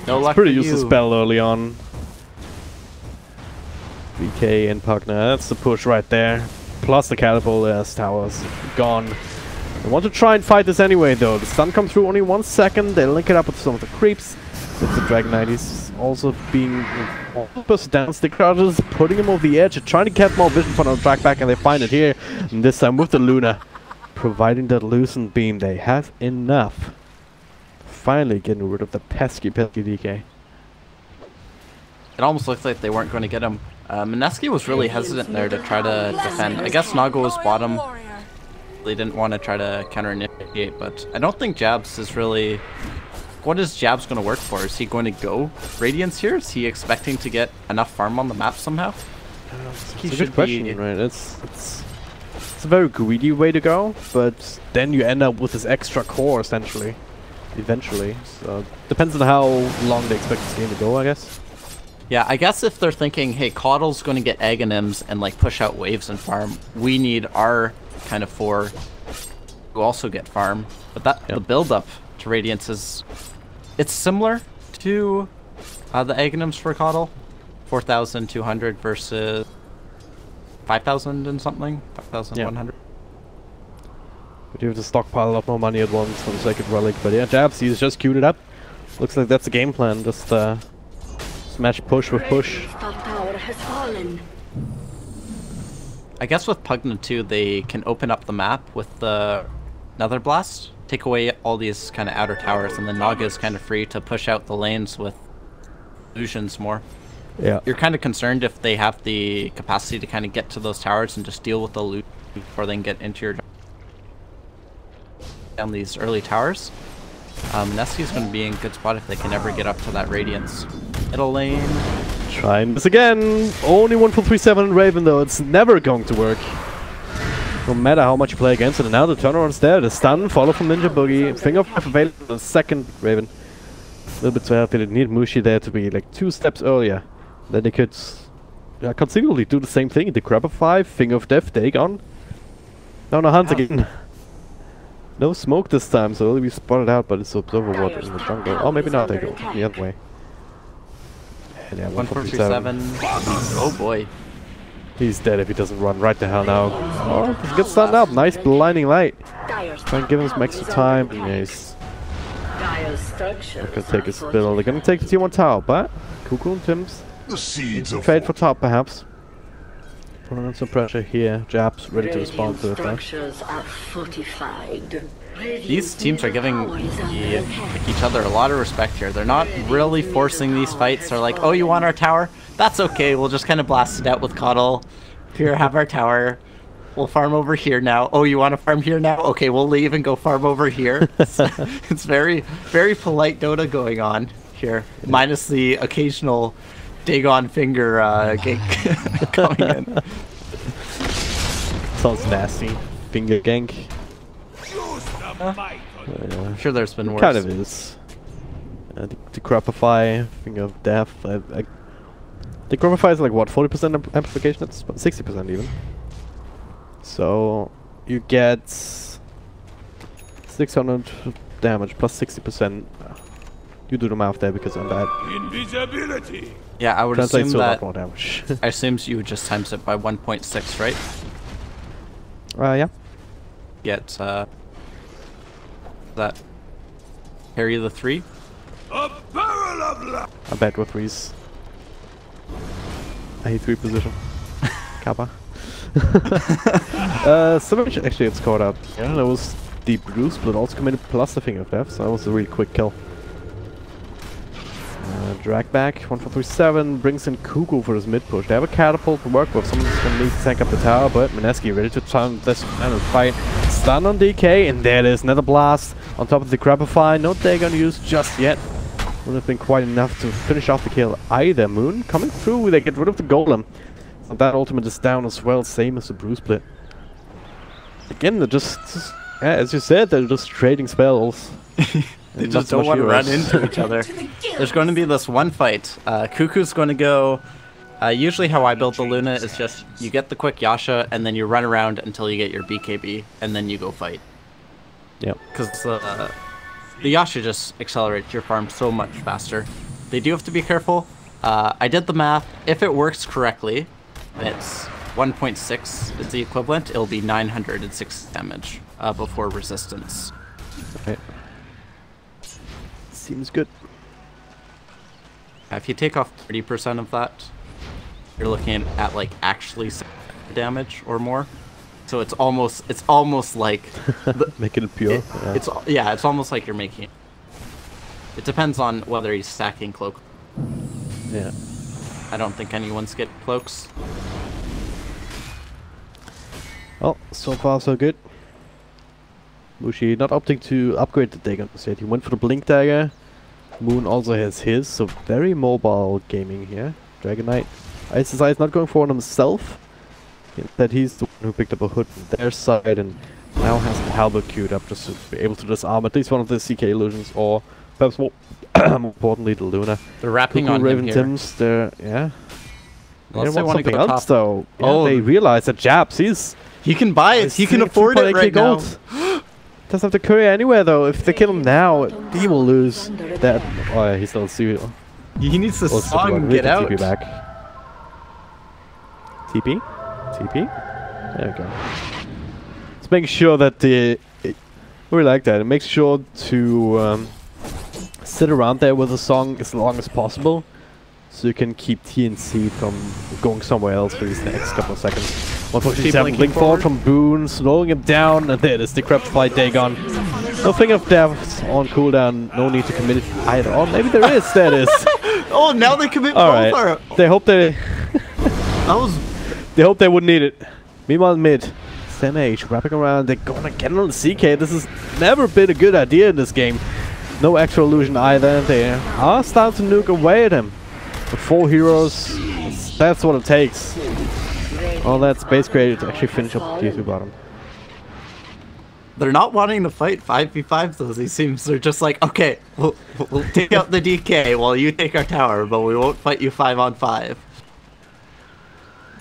No luck Pretty for useless you. spell early on. VK and Pugna. That's the push right there. Plus the catapult as towers gone. They want to try and fight this anyway though. The stun comes through only 1 second. They link it up with some of the creeps. It's the Dragon Knight. He's also being pushed down. Stick crouches, putting him over the edge, trying to get more vision from the track back, and they find it here. And this time with the Luna. Providing that loosened beam, they have enough. Finally getting rid of the pesky DK. It almost looks like they weren't going to get him. MIneski was really hesitant there to try to defend. I guess Nago was bottom. They didn't want to try to counter-initiate, but I don't think Jabs is really... What is Jabs going to work for? Is he going to go Radiance here? Is he expecting to get enough farm on the map somehow? It's a good question, right? It's a very greedy way to go, but then you end up with this extra core essentially, eventually. So depends on how long they expect this game to go, I guess. Yeah, I guess if they're thinking, hey, Caudle's going to get Aghanims and like push out waves and farm, we need our kind of 4 who also get farm. But that the build up to Radiance is it's similar to the Aghanims for Caudle, 4,200 versus 5,000 and something, 5,100. But you have to stockpile a lot more money at once for the second relic. But yeah, Jabs, he's just queued it up. Looks like that's the game plan. Just smash push with push. I guess with Pugna too, they can open up the map with the Nether Blast, take away all these kind of outer towers, and then Naga is kind of free to push out the lanes with illusions more. Yeah. You're kind of concerned if they have the capacity to kind of get to those towers and just deal with the loot before they can get into your down these early towers. MIneski is going to be in a good spot if they can ever get up to that Radiance. Middle lane. Trying this again. Only 1 for 3-7 Raven though. It's never going to work. No matter how much you play against it. And now the turnaround's there. The stun, follow from Ninja Boogie. Finger of Death available for the second Raven. A little bit too healthy. They need Mushi there to be like 2 steps earlier. Then they could conceivably do the same thing. The Qualifier, Finger of Death, Dagon. Down the hunt again. No smoke this time, so it'll be spotted out, but it's Observer Ward in the jungle. Oh, maybe not. They go the other way. And yeah, 1 for 3-7. Oh boy. He's dead if he doesn't run right the hell now. Oh, he gets stunned up. Nice blinding light. Try and give him some extra time. And yeah, he's not gonna take his spill. They're gonna take the T1 tower, but Cuckoo and Tim's The seeds of fade for top, perhaps. Putting on some pressure here. Jabs ready to respond to it. Structures are fortified. These teams are giving each other a lot of respect here. They're not really forcing these fights. They're like, oh, you want our tower? That's okay. We'll just kind of blast it out with Caudle. Here, have our tower. We'll farm over here now. Oh, you want to farm here now? Okay, we'll leave and go farm over here. It's very, very polite Dota going on here. Minus the occasional Dagon finger gank coming in. Sounds nasty. Finger gank. I'm sure there's been worse. Kind of is. The Qualifier, Finger of Death. The Qualifier is like what, 40% amplification? That's 60% even. So you get 600 damage plus 60%. You do the math there because I'm bad. invisibility. Yeah, I would Translates assume to a lot that. more damage. I assume you would just times it by 1.6, right? Yeah. Get that carry the 3. A barrel of luck. I'm bad with 3s. I hate 3 position. Kappa. Savage actually gets caught up. Yeah, that was the blue split also committed plus the Finger of Death, so that was a really quick kill. Drag back, 1 for 3-7, brings in Cuckoo for his mid push. They have a catapult to work with. Someone's gonna need to tank up the tower, but MIneski ready to turn this final fight. Stun on DK, and there it is. Nether Blast on top of the Qualifier. No Dagon used just yet. Wouldn't have been quite enough to finish off the kill either. Moon coming through, they get rid of the Golem. So that ultimate is down as well, same as the Blue Split. Again, they're just yeah, as you said, they're just trading spells. They just don't want to run into each other. There's going to be this one fight. Cuckoo's going to go... usually how I build the Luna is just you get the quick Yasha and then you run around until you get your BKB and then you go fight. Yep. Because the Yasha just accelerates your farm so much faster. They do have to be careful. I did the math. If it works correctly, it's 1.6 is the equivalent. It'll be 906 damage before resistance. Okay. Seems good. If you take off 30% of that, you're looking at like actually damage or more. So it's almost like making it pure. It's almost like you're making it. It depends on whether he's stacking cloak. Yeah. I don't think anyone's get cloaks. Well, so far so good. Mushi not opting to upgrade the Dagon instead. He went for the Blink Dagger. Moon also has his, so very mobile gaming here. Dragon Knight. ISSI is not going for it himself. That he's the one who picked up a hood from their side and now has the halberd queued up just to be able to disarm at least one of the CK illusions or perhaps more, more importantly, the Luna. They're wrapping Cuckoo, on Raven him here. Tims, they're, yeah. Unless They they want want to something go else, top. though. Yeah, Oh. they realize that Jabs, He can buy it. He can afford it right now. Doesn't have the courier anywhere, though. If they kill him now, he will lose. That. Oh, yeah, he's still serious. He needs to Well, song and we get can out. TP back. TP? TP? There we go. Let's make sure that we like that. It makes sure to sit around there with the song as long as possible, so you can keep TNC from going somewhere else for these next couple of seconds. 147 blink forward from Boone, slowing him down, and there it is, decrepify Dagon. Nothing of death on cooldown, no need to commit it either. Oh, maybe there is, there it is. Oh, now they commit both. Alright, they hope they... They hope they wouldn't need it. Meanwhile, mid. Sam H wrapping around. They're gonna get on the CK. This has never been a good idea in this game. No extra illusion either. They are starting to nuke away at him. The 4 heroes. That's what it takes. All that space created to actually finish up the G2 bottom. They're not wanting to fight 5v5 though. It seems they're just like, okay, we'll take out the DK while you take our tower, but we won't fight you 5-on-5.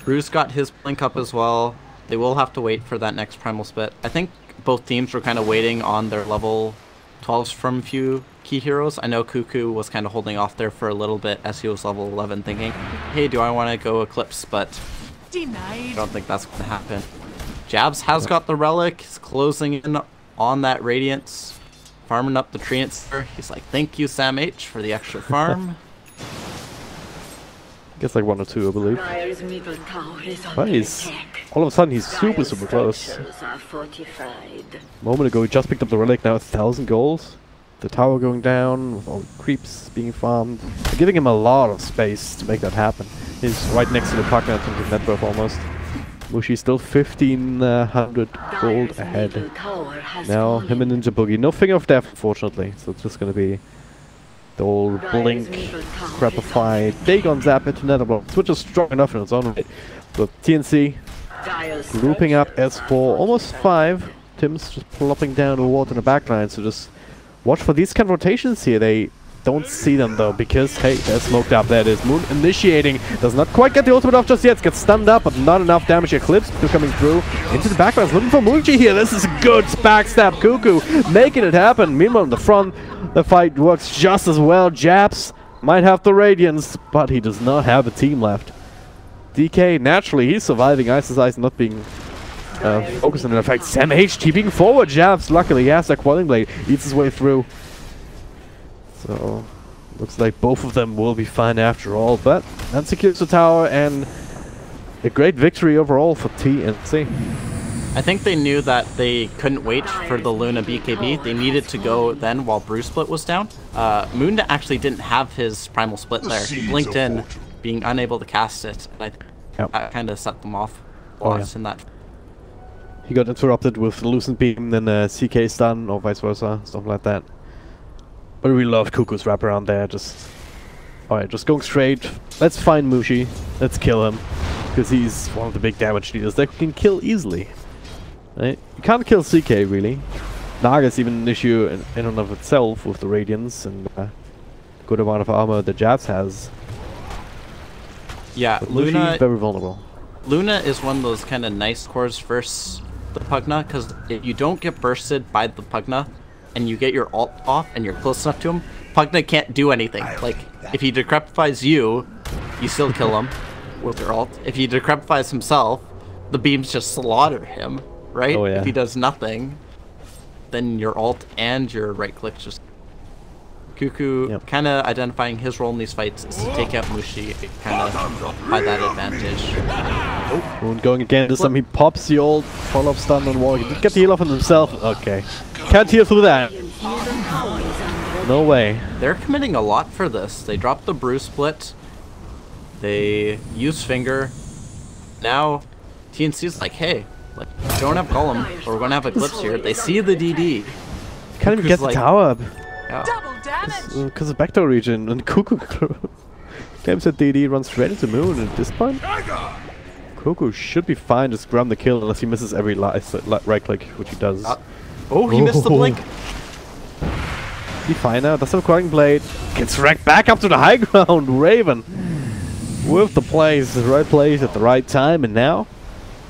Bruce got his blink up as well. They will have to wait for that next primal split. I think both teams were kind of waiting on their level 12s from few key heroes. I know Cuckoo was kind of holding off there for a little bit as he was level 11 thinking, hey, do I want to go Eclipse? But I don't think that's going to happen. Jabs has got the relic. He's closing in on that Radiance. Farming up the Treants there. He's like, thank you, Sam H, for the extra farm. Gets like 1 or 2, I believe. Dire's middle tower is But under he's... attack. All of a sudden, he's super Dire's close. structures are fortified. A moment ago, he just picked up the relic, now 1,000 gold. The tower going down, with all the creeps being farmed. They're giving him a lot of space to make that happen. He's right next to the partner in terms of net worth almost. Mushi's still 1,500 gold Dire's ahead. middle tower has Now, fallen. him and Ninja Boogie. No finger of death, unfortunately. So it's just gonna be the old blink, crapify, Dagon zap into nether blocks, which is strong enough in its own right. But TNC Dire's looping up S4, almost 5. Tim's just plopping down the ward in the backline, so just watch for these kind of rotations here. They don't see them though, because hey, they're smoked up. There it is. Moon initiating. Does not quite get the ultimate off just yet. Gets stunned up, but not enough damage. Eclipse coming through into the backline. Looking for Muji here. This is a good backstab. Cuckoo making it happen. Meanwhile, in the front, the fight works just as well. Japs might have the Radiance, but he does not have a team left. DK, naturally, he's surviving. Ice's Ice not being focused on it. In fact, Sam H keeping forward. Japs, luckily, he has that Quelling Blade. Eats his way through. So, looks like both of them will be fine after all. But that secures the tower, and a great victory overall for TNC. I think they knew that they couldn't wait for the Luna BKB. They needed to go then while Bruce Split was down. Moon actually didn't have his Primal Split there. He blinked in, being unable to cast it. And I think that kind of set them off in that. He got interrupted with Lucent Beam, then CK stun, or vice versa, stuff like that. But we love Cuckoo's wraparound there. Just alright, just going straight. Let's find Mushi. Let's kill him, because he's one of the big damage dealers that we can kill easily. Right? You can't kill CK really. Naga's even an issue in and of itself with the Radiance and good amount of armor that Jabs has. Yeah, But Luna Mushi's very vulnerable. Luna is one of those kind of nice cores versus the Pugna, because if you don't get bursted by the Pugna and you get your ult off and you're close enough to him, Pugna can't do anything. Like, if he decrepifies you, you still kill him with your ult. If he decrepifies himself, the beams just slaughter him, right? Oh, yeah. If he does nothing, then your ult and your right click just... Cuckoo kind of identifying his role in these fights is to take out Mushi, kind of by that advantage. Oh, Moon going again. This time he pops the old follow-up stun on wall. He did get the heal off on himself. Okay. Can't heal through that. No way. They're committing a lot for this. They dropped the Bruce Split. They use Finger. Now, TNC's like, hey, we don't have Golem, but we're going to have Eclipse here. They see the DD. Can't even get the tower up. Yeah. Because of backdoor region and Cuckoo claims that DD runs straight into Moon at this point. Cuckoo should be fine to scrum the kill unless he misses every right click, which he does. Oh, he missed the blink. Be fine now. Does have a Crushing Blade. Gets racked back up to the high ground. Raven with the place, the right place at the right time, and now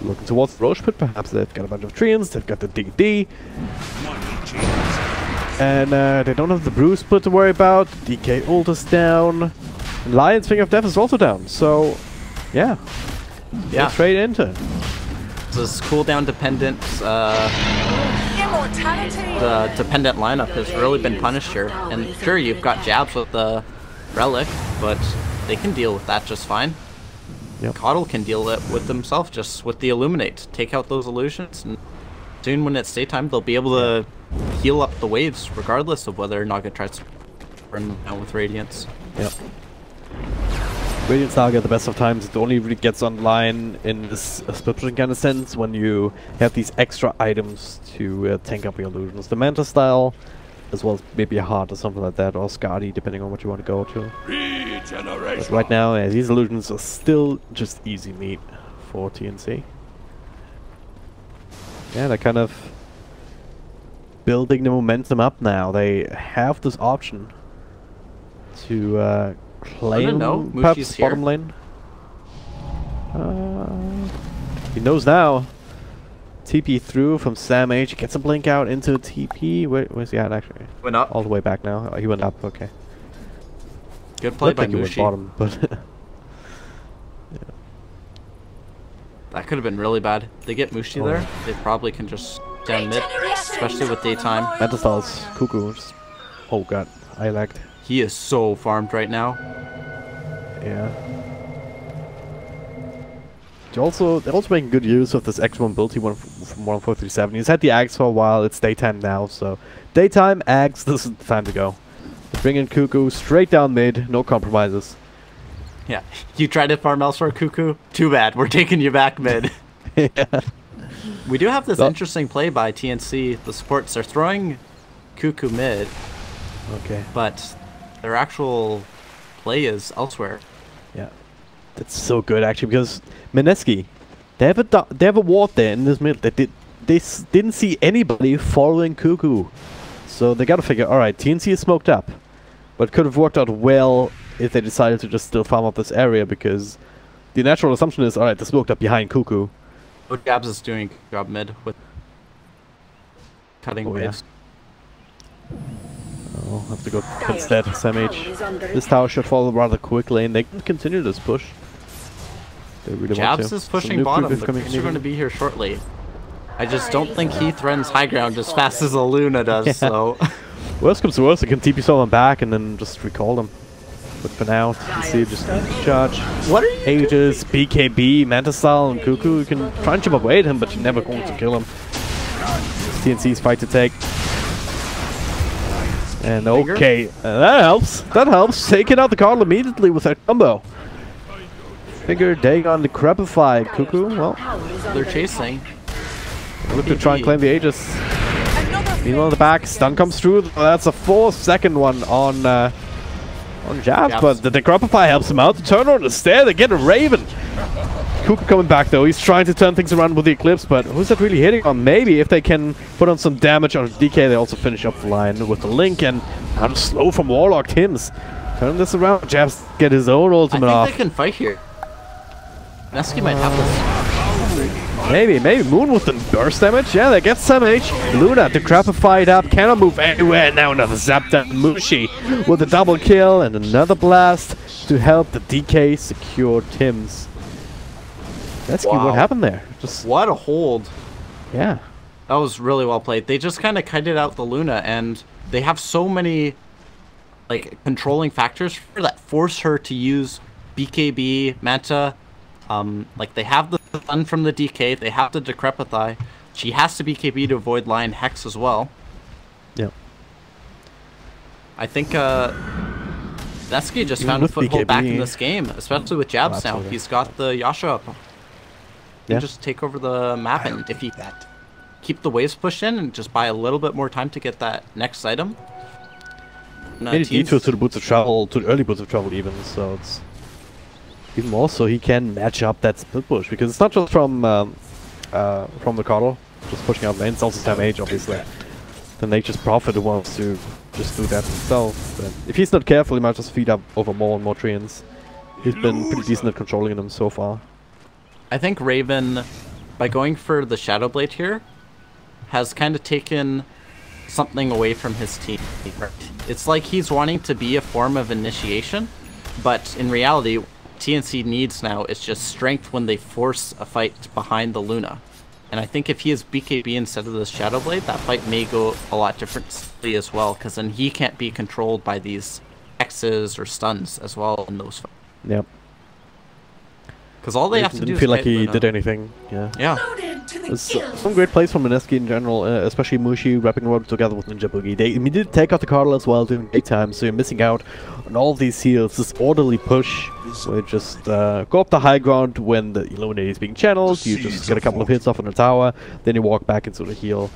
looking towards the Roche Pit. Perhaps they've got a bunch of treants. They've got the DD, and they don't have the Bruise Split to worry about. DK ult is down, and Lion's Finger of Death is also down. So, yeah, straight into it. This cooldown dependent, the dependent lineup has really been punished here. And sure, you've got jabs with the Relic, but they can deal with that just fine. Yep. Coddle can deal with himself just with the Illuminate. Take out those illusions, and soon when it's daytime, they'll be able to heal up the waves, regardless of whether Naga tries to burn them down with Radiance. Yep. Radiant Saga, the best of times, it only really gets online in this split pushing kind of sense when you have these extra items to tank up your illusions. The Manta style, as well as maybe a Heart or something like that, or Skadi, depending on what you want to go to. But right now, these illusions are still just easy meat for TNC. Yeah, they're kind of building the momentum up now. They have this option to claim perhaps bottom lane. He knows now. TP through from Sam H. Gets a blink out into TP. Where's he at actually? Went up. All the way back now. Oh, he went up. Okay. Good play by Mushi. He went bottom, but yeah. That could have been really bad. They get Mushi there. They probably can just down mid, especially with daytime. Manta styles Cuckoo. Oh god, I lagged. He is so farmed right now. Yeah. They're also making good use of this extra mobility one from 1437. He's had the Axe for a while. It's daytime now, so daytime Axe. This is the time to go. Bring in Cuckoo straight down mid. No compromises. Yeah, you tried to farm elsewhere, Cuckoo. Too bad. We're taking you back mid. Yeah. We do have this interesting play by TNC. The supports are throwing Cuckoo mid. Okay. But their actual play is elsewhere. Yeah, that's so good actually, because MIneski, they have a ward there in this middle. They didn't see anybody following Cuckoo, so they got to figure. All right, TNC is smoked up, but could have worked out well if they decided to just still farm up this area, because the natural assumption is, all right, they're smoked up behind Cuckoo. Gabs is doing job mid with cutting waves. Yeah. I'll have to go instead, Sam H. This tower should fall rather quickly, and they can continue this push. They really want to. Jabs is pushing bottom, but Creeps are going to be here shortly. I just don't think Heath runs high ground as fast as a Luna does, so... Worst comes to worst, I can TP someone back and then just recall them. But for now, you see, just charge. What are you Aegis, BKB, Manta Style, and Cuckoo. You can try and chip away at him, but you're never going to kill him. It's TNC's fight to take. And okay, that helps. That helps. Taking out the Coddle immediately with that combo. Finger, Dagon, the Crepify, Cuckoo. Well, they're chasing. Look to try and claim the Aegis. Meanwhile, in the back, stun comes through. That's a 4-second one on Jabs, but the Crepify helps him out. The turn on the stair, they get a Raven. Cuckoo coming back though. He's trying to turn things around with the Eclipse, but who's that really hitting on? Maybe if they can put on some damage on DK, they also finish up the line with the Link, and how to slow from Warlock Tims. Turn this around. Jabs get his own ultimate off. I think they can fight here. MIneski might have this. Maybe Moon with the burst damage. Yeah, they get some H. Luna to Crapified up, cannot move anywhere. Now another zap down Mushi with a double kill and another blast to help the DK secure Tims. That's what happened there. Just what a hold. Yeah. That was really well played. They just kind of kited out the Luna, and they have so many like controlling factors that force her to use BKB, Manta. Like they have the stun from the DK, they have the Decrepify. She has to BKB to avoid Lion Hex as well. Yep. I think MIneski just found a foothold back in this game, especially with Jabs now. He's got the Yasha up. He can just take over the map, and if you keep the waves pushed in and just buy a little bit more time to get that next item. He detours to the boots of travel, to the early boots of travel even, so it's even more so he can match up that split push, because it's not just from the Coddle just pushing out lane, it's also Sam H obviously. The Nature's Prophet who wants to just do that himself. But if he's not careful, he might just feed up over more and more treants. He's been pretty decent at controlling them so far. I think Raven, by going for the Shadow Blade here, has kind of taken something away from his team. It's like he's wanting to be a form of initiation, but in reality, TNC needs now is just strength when they force a fight behind the Luna. And I think if he is BKB instead of the Shadow Blade, that fight may go a lot differently as well, because then he can't be controlled by these X's or stuns as well in those fights. Yep. Because all they have to do didn't is feel like kite he Luna. did anything. Yeah. Yeah. There's some great plays from MIneski in general, especially Mushi wrapping around together with Ninja Boogie. They immediately take out the Cardinal as well during daytime, so you're missing out on all these heals. This orderly push, where you just go up the high ground when the Illuminate is being channeled, you just get a couple of hits off on the tower, then you walk back into the heal.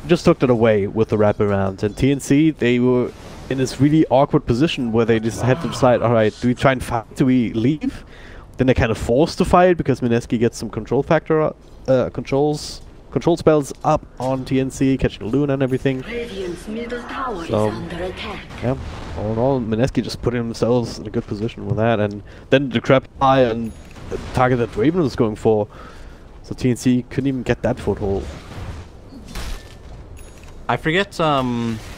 Just took that away with the wraparound. And TNC, they were in this really awkward position where they just had to decide, alright, do we try and fight, do we leave? Then they're kind of forced to fight because MIneski gets some control factor control spells up on TNC, catching Luna and everything. Radiant's middle tower So, is under attack. Yeah, all in all, MIneski just putting themselves in a good position with that, and then the crab eye and the target that Raven was going for, so TNC couldn't even get that foothold. I forget,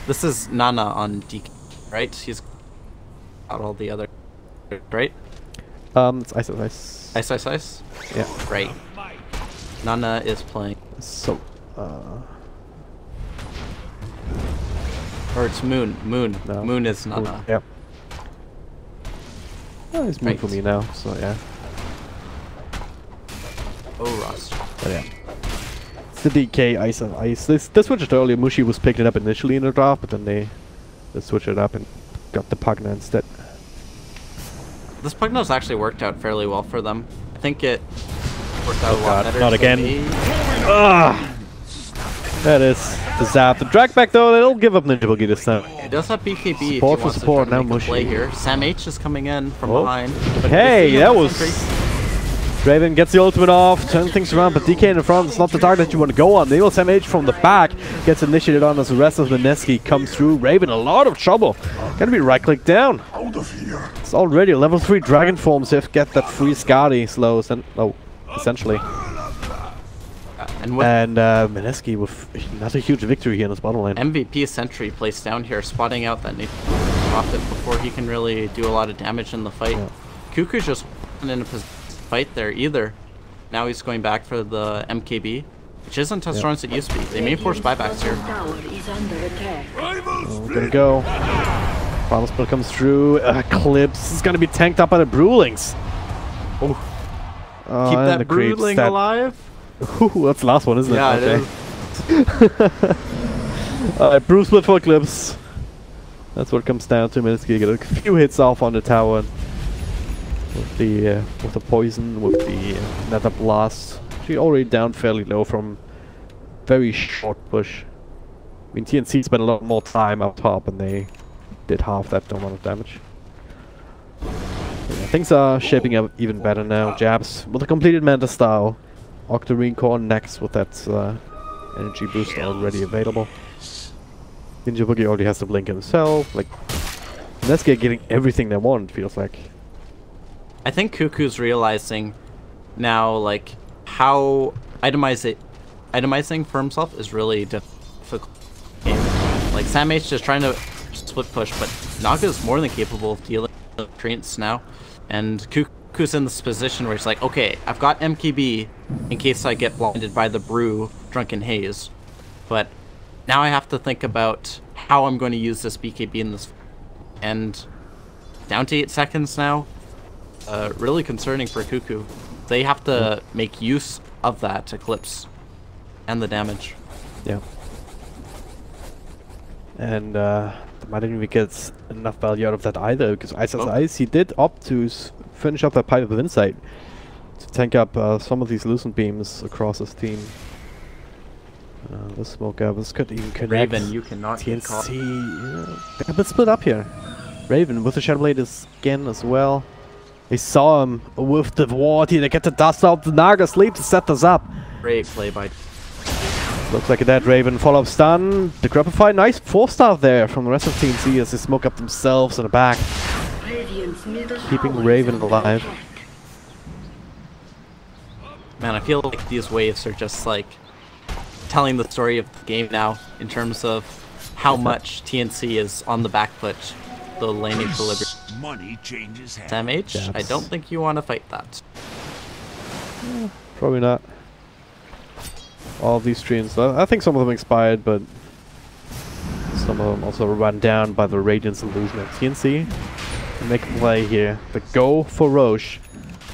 this is Nana on DK, right? He's got all the other, right? It's Ice. Ice? Yeah. Right. Nana is playing. So, Or it's Moon. No. Moon is Nana. Yeah. Oh, he's moved Right. for me now, so yeah. Oh, roster. But yeah. It's the DK Ice. They switched it earlier. Mushi was picking it up initially in the draft, but then they switched it up and got the Pugna instead. This Pugna's actually worked out fairly well for them. I think it worked out a lot God, better. not so again. they- That is the zap. The drag back though, they'll give up Ninja Boogie this time. It does have BKB Support if for he wants support, to try now to make a play Mushi. here. Sam H is coming in from Oh. behind. but Hey, if he that has was... increase- Raven gets the ultimate off, turns things around, but DK in the front is not the target that you want to go on. They will Sam H from the back, gets initiated on as the rest of the MIneski comes through. Raven, a lot of trouble. Gonna be right-click down. Out of here. It's already a level 3 dragon form, so you have to get that free Skadi slow, essentially. And with And MIneski with not a huge victory here in his bottom lane. MVP Sentry placed down here, spotting out that dropped it before he can really do a lot of damage in the fight. Yeah. Cuckoo's just wasn't in a fight there either. Now he's going back for the MKB, which isn't as strong as it used to be. They may force buybacks here. Tower is under attack. Rivals We're gonna go. Final spell comes through. Eclipse is gonna be tanked up by the Brewlings. Oh. Keep And that the creeps, broodling that- alive. Ooh, that's the last one, isn't Yeah, it? it is. Brew split for Eclipse. That's what it comes down to. MIneski get a few hits off on the tower. With the poison, with the nether blast. She's already down fairly low from very short push. I mean, TNC spent a lot more time up top, and they did half that amount of damage. But yeah, things are shaping up even better now. Jabs with a completed Manta style. Octarine Core next with that energy boost already available. Ninja Boogie already has to blink himself. Like, MIneski getting everything they want, feels like. I think Cuckoo's realizing now, like, how itemizing for himself is really difficult. Like, Sam H just trying to split push, but Naga's more than capable of dealing with treants now. And Cuckoo's in this position where he's like, okay, I've got MKB in case I get blinded by the Brew Drunken Haze. But now I have to think about how I'm going to use this BKB in this. And down to 8 seconds now. Really concerning for Cuckoo. They have to make use of that Eclipse and the damage. Yeah. And they might even get enough value out of that either, because Ice has Ice, he did opt to finish up that Pipe of Insight to tank up some of these Lucent Beams across his team. The Smoker, this could even connect. Raven, you cannot get caught. TNC, they're a bit split up here. Raven with the Shadow Blade again as well. They saw him with the ward here. They get the dust out. The Naga sleep to set this up. Great play by Looks like a dead Raven. Follow-up stun. The Qualifier. Nice 4-star there from the rest of Team C as they smoke up themselves in the back. Radiant's middle Keeping tower Raven is under alive. attack. Man, I feel like these waves are just like telling the story of the game now in terms of how much TNC is on the back foot. The lane equilibrium. Money changes hands. Sam H, I Jabs. don't think you want to fight that. Probably not. All of these streams. I think some of them expired, but some of them also run down by the Radiance illusion of TNC. Make a play here. The go for Roche.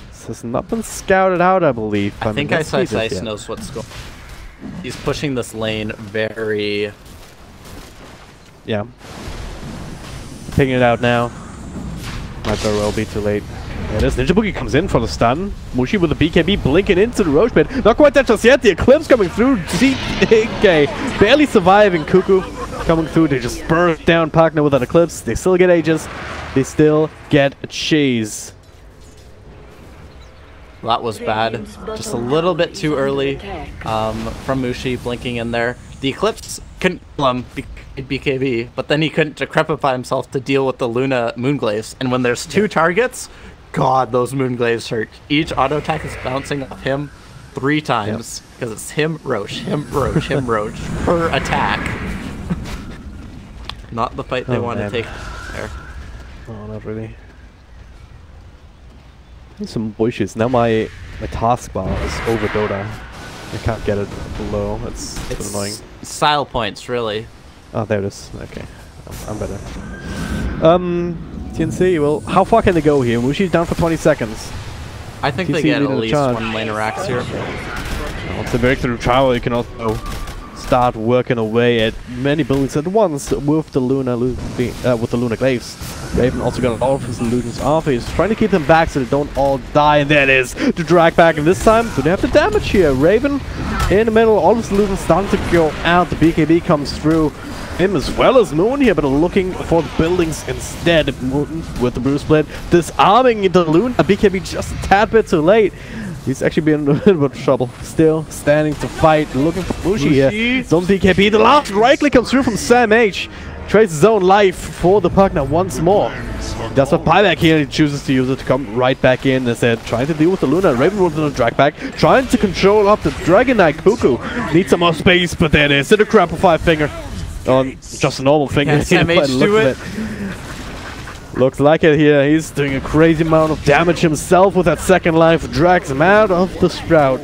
This has not been scouted out, I believe. I think Ice MIneski Ice just Ice yet. knows what's going on. He's pushing this lane very... Yeah. Picking it out now. Might very well be too late. There it is. Ninja Boogie comes in for the stun. Mushi with the BKB blinking into the Roche pit. Not quite that just yet. The Eclipse coming through. DK barely surviving. Cuckoo coming through. They just burst down Partner with an Eclipse. They still get Aegis. They still get a chase. That was bad. Just a little bit too early from Mushi blinking in there. The Eclipse couldn't kill him, BKB, but then he couldn't decrepify himself to deal with the Luna Moonglaze. And when there's two targets, God, those Moonglaze hurt. Each auto attack is bouncing off him 3 times because it's him, Roche, him, Roche per attack. Not the fight they want to take there. Oh, not really. Some bushes. Now my taskbar is over Dota. I can't get it below. It's annoying. Style points, really. Oh, there it is. Okay. I'm better. TNC, well, how far can they go here? Mushi's down for 20 seconds. I think they TNC get at leading the least charge. 1 lane of racks here. Once they break through travel, you can also start working away at many buildings at once with the Luna Glaives. Raven also got all of his illusions off. He's trying to keep them back so they don't all die, and there it is. The drag back, and this time, do they have the damage here? Raven in the middle, all of his illusions starting to go out. The BKB comes through him as well as Moon here, but looking for the buildings instead. Moon with the Bruce Split, disarming the Luna. BKB just a tad bit too late. He's actually been in a little bit of trouble. Still standing to fight, looking for Mushi here. Zone BKB, the last right click comes through from Sam H. Trades his own life for the partner once more. Does a buyback here, he chooses to use it to come right back in instead, trying to deal with the Luna. Raven with the drag back, trying to control up the Dragon Knight. Cuckoo needs some more space, but there it is. Did a Qualifier finger on just a normal finger. Can Sam H do it? Looks like it here. He's doing a crazy amount of damage himself with that second life. Drags him out of the Sprout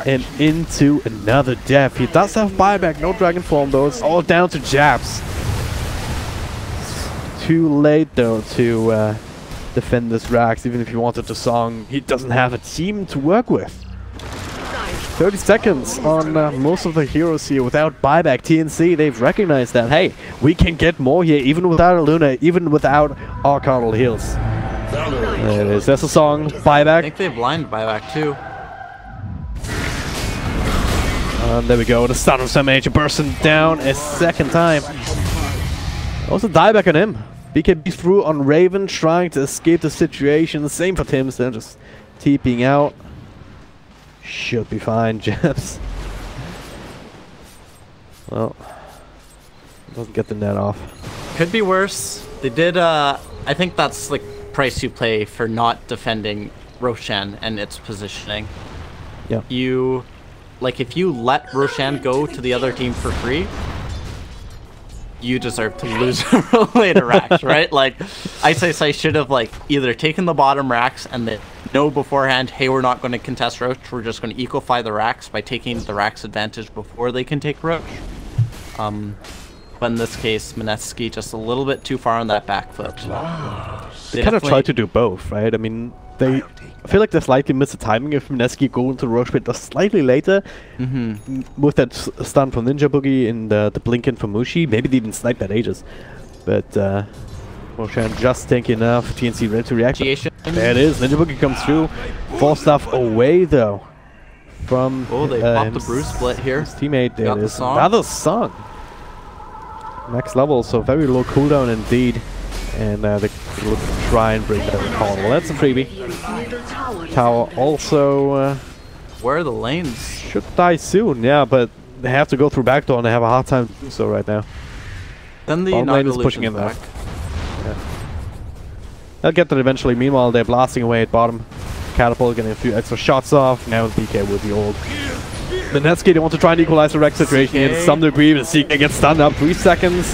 and into another death. He does have buyback, no Dragon Form though. It's all down to jabs. Too late though to defend this Rax. Even if he wanted to song, he doesn't have a team to work with. 30 seconds on most of the heroes here without buyback. TNC, they've recognized that, hey, we can get more here even without a Luna, even without our Cardinal heals. There it is. There's a song. Buyback. I think they blind buyback too. There we go. The stun of Sam H bursting down a second time. Also dieback on him. BKB through on Raven, trying to escape the situation. Same for Tim, so just TPing out. Should be fine, Jebs. Well, doesn't get the net off. Could be worse. They did, I think that's the price you pay for not defending Roshan and its positioning. Yeah. You, like, if you let Roshan go to the other team for free, you deserve to lose later racks, right? Like, Ice Ice Ice should have, like, either taken the bottom racks and then know beforehand, hey, we're not going to contest Roach, we're just going to equify the racks by taking the racks advantage before they can take Roach. But in this case, MIneski just a little bit too far on that back foot. They kind of tried to do both, right? I mean, I feel like they slightly missed the timing of MIneski going to Roach Pit just slightly later. With that stun from Ninja Boogie and the blink in from Mushi. Maybe they even sniped that Aegis. But Roshan just tanky enough. TNC ready to react. There it is. Ninja Boogie comes through. 4 stuff away though. From they popped the Bruce Split here. His teammate. There Got it the is. song. Another song. Max level, so very low cooldown indeed. And they look to try and bring that call. Well, that's a freebie. Tower also where are the lanes? should die soon, yeah, but they have to go through backdoor and they have a hard time to do so right now. Then the Bottom lane is pushing in back. there. Yeah. They'll get that eventually. Meanwhile, they're blasting away at bottom. Catapult getting a few extra shots off. Now DK with the old. MIneski, they want to try and equalize the wreck situation here to some degree. But CK gets stunned up. 3 seconds.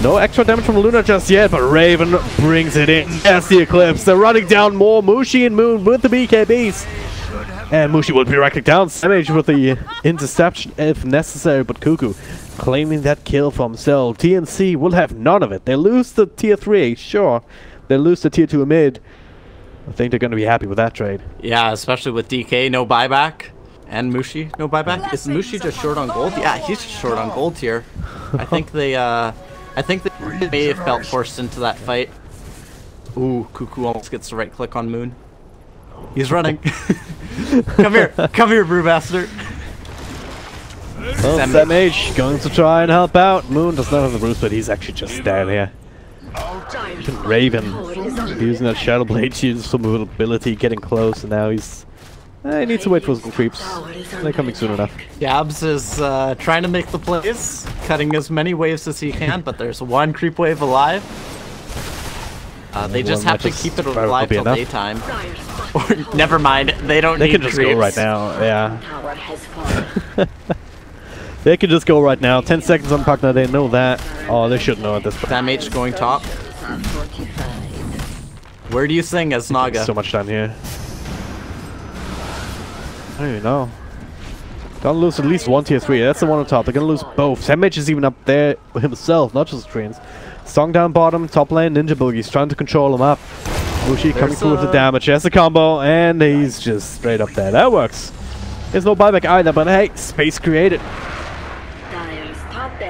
No extra damage from Luna just yet, but Raven brings it in. There's the Eclipse. They're running down more. Mushi and Moon with the BKBs. And Mushi will be directly down. Damage with the interception if necessary, but Cuckoo claiming that kill for himself. TNC will have none of it. They lose the tier 3, sure. They lose the tier 2 mid. I think they're going to be happy with that trade. Yeah, especially with DK, no buyback. And Mushi, no buyback. Is Mushi just short on gold? Yeah, he's just short on gold here. I think they may have felt forced into that fight. Ooh, Cuckoo almost gets the right click on Moon. He's running. Come here, Brewmaster. Well, SamH going to try and help out. Moon does not have the boost, but he's actually just down here. Raven using that Shadow Blade to use some mobility, getting close, and now he's... he needs to wait for some creeps. They're coming soon enough. Jabs is trying to make the plays, cutting as many waves as he can, but there's one creep wave alive. They just have to keep it alive till daytime. Or, never mind, they don't need They can just creeps. go right now, yeah. They can just go right now. 10 seconds on Pugna, they know that. Oh, they should know at this point. SamH going top. Where do you sing as Naga? So much time here. I don't even know. Gonna lose at least one tier 3. That's the one on top. They're gonna lose both. SamH is even up there himself, not just Trains. Song down bottom, top lane, Ninja Boogie's trying to control him up. Mushi coming through with the damage. Has the combo, and he's just straight up there. That works. There's no buyback either, but hey, space created.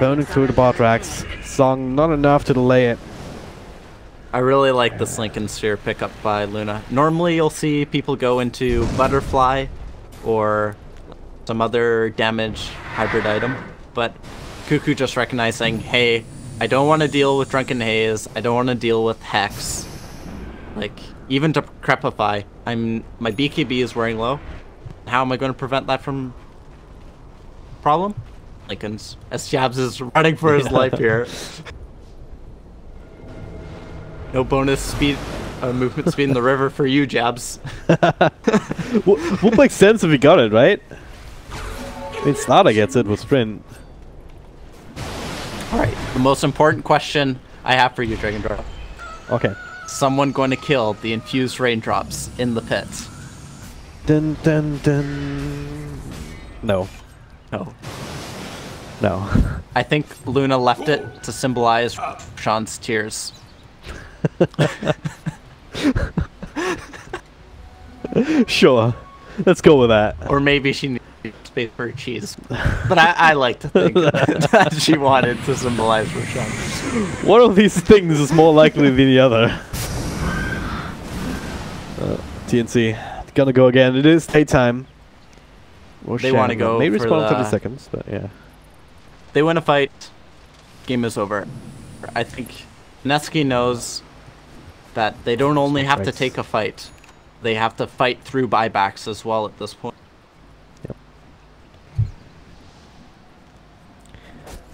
Burning through the bot racks. Song not enough to delay it. I really like this Lincoln Sphere pickup by Luna. Normally you'll see people go into Butterfly or some other damage hybrid item, but Cuckoo just recognizing, hey, I don't want to deal with Drunken Haze, I don't want to deal with Hex. Like, even to Crepify, my BKB is wearing low. How am I going to prevent that from problem? Lincoln's as Jabs is running for his life here. No bonus speed, movement speed in the river for you, Jabs. Would make sense if he got it, right? I mean, Slaughter gets it with sprint. Alright, the most important question I have for you, Dragon Drop. Okay. Someone going to kill the infused raindrops in the pit. Dun dun dun. No. No. No. I think Luna left it to symbolize Sean's tears. Sure. Let's go with that. Or maybe she needed space for cheese. But I like to think that she wanted to symbolize Roshan. One of these things is more likely than the other. TNC. Gonna go again. It is daytime. They want to go maybe for spawn the... 30 seconds, but yeah. They win a fight. Game is over. I think MIneski knows that they don't only have to take a fight. They have to fight through buybacks as well at this point. Yep.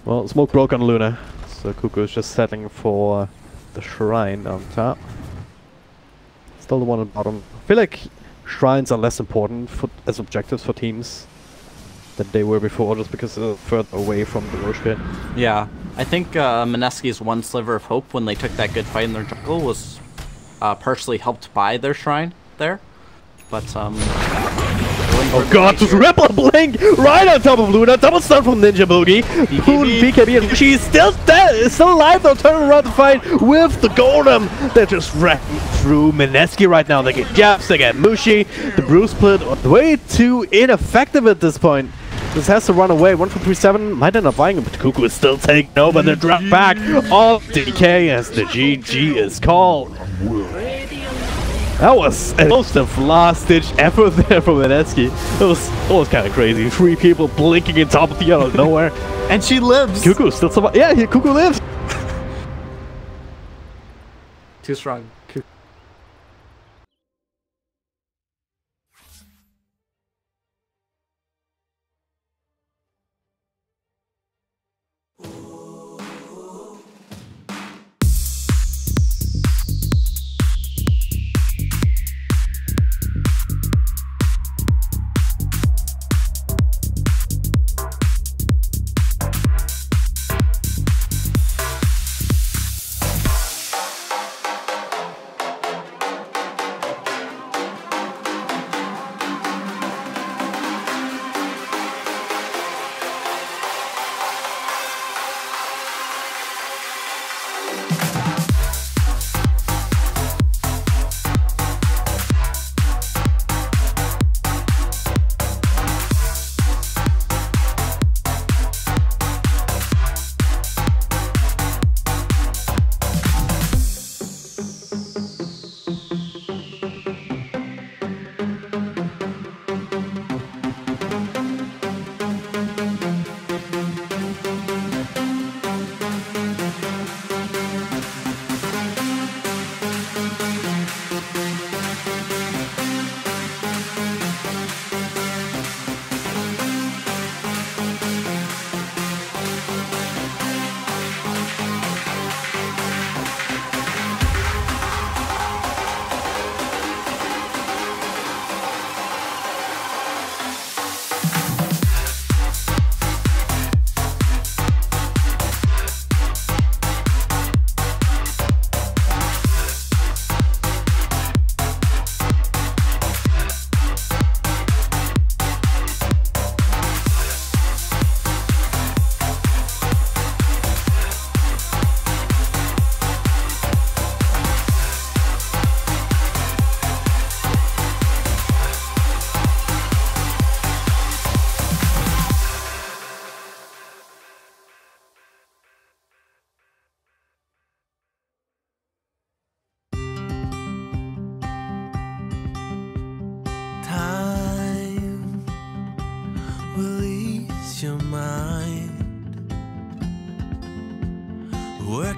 Well, smoke broke on Luna, so Cuckoo is just settling for the shrine on top. Still the one on bottom. I feel like shrines are less important as objectives for teams than they were before, just because they're further away from the Roche pit. Yeah, I think MIneski's one sliver of hope when they took that good fight in their jungle was partially helped by their shrine there. But oh god, just Ripple Blink right on top of Luna. Double stun from Ninja Boogie. BKB and she's still dead, still alive though, turning around the fight with the Golem. They're just wrecking through MIneski right now. They get Jabs, they get Mushi. The Brew Split way too ineffective at this point. This has to run away. 1-4-3-7 might end up buying him, but Cuckoo is still taking over. They're dropped back off DK as the GG is called. That was a most of last-ditch effort there from MIneski. It was kind of crazy. 3 people blinking in top of the out of nowhere. And she lives! Cuckoo still survives. Yeah, Cuckoo lives! Too strong.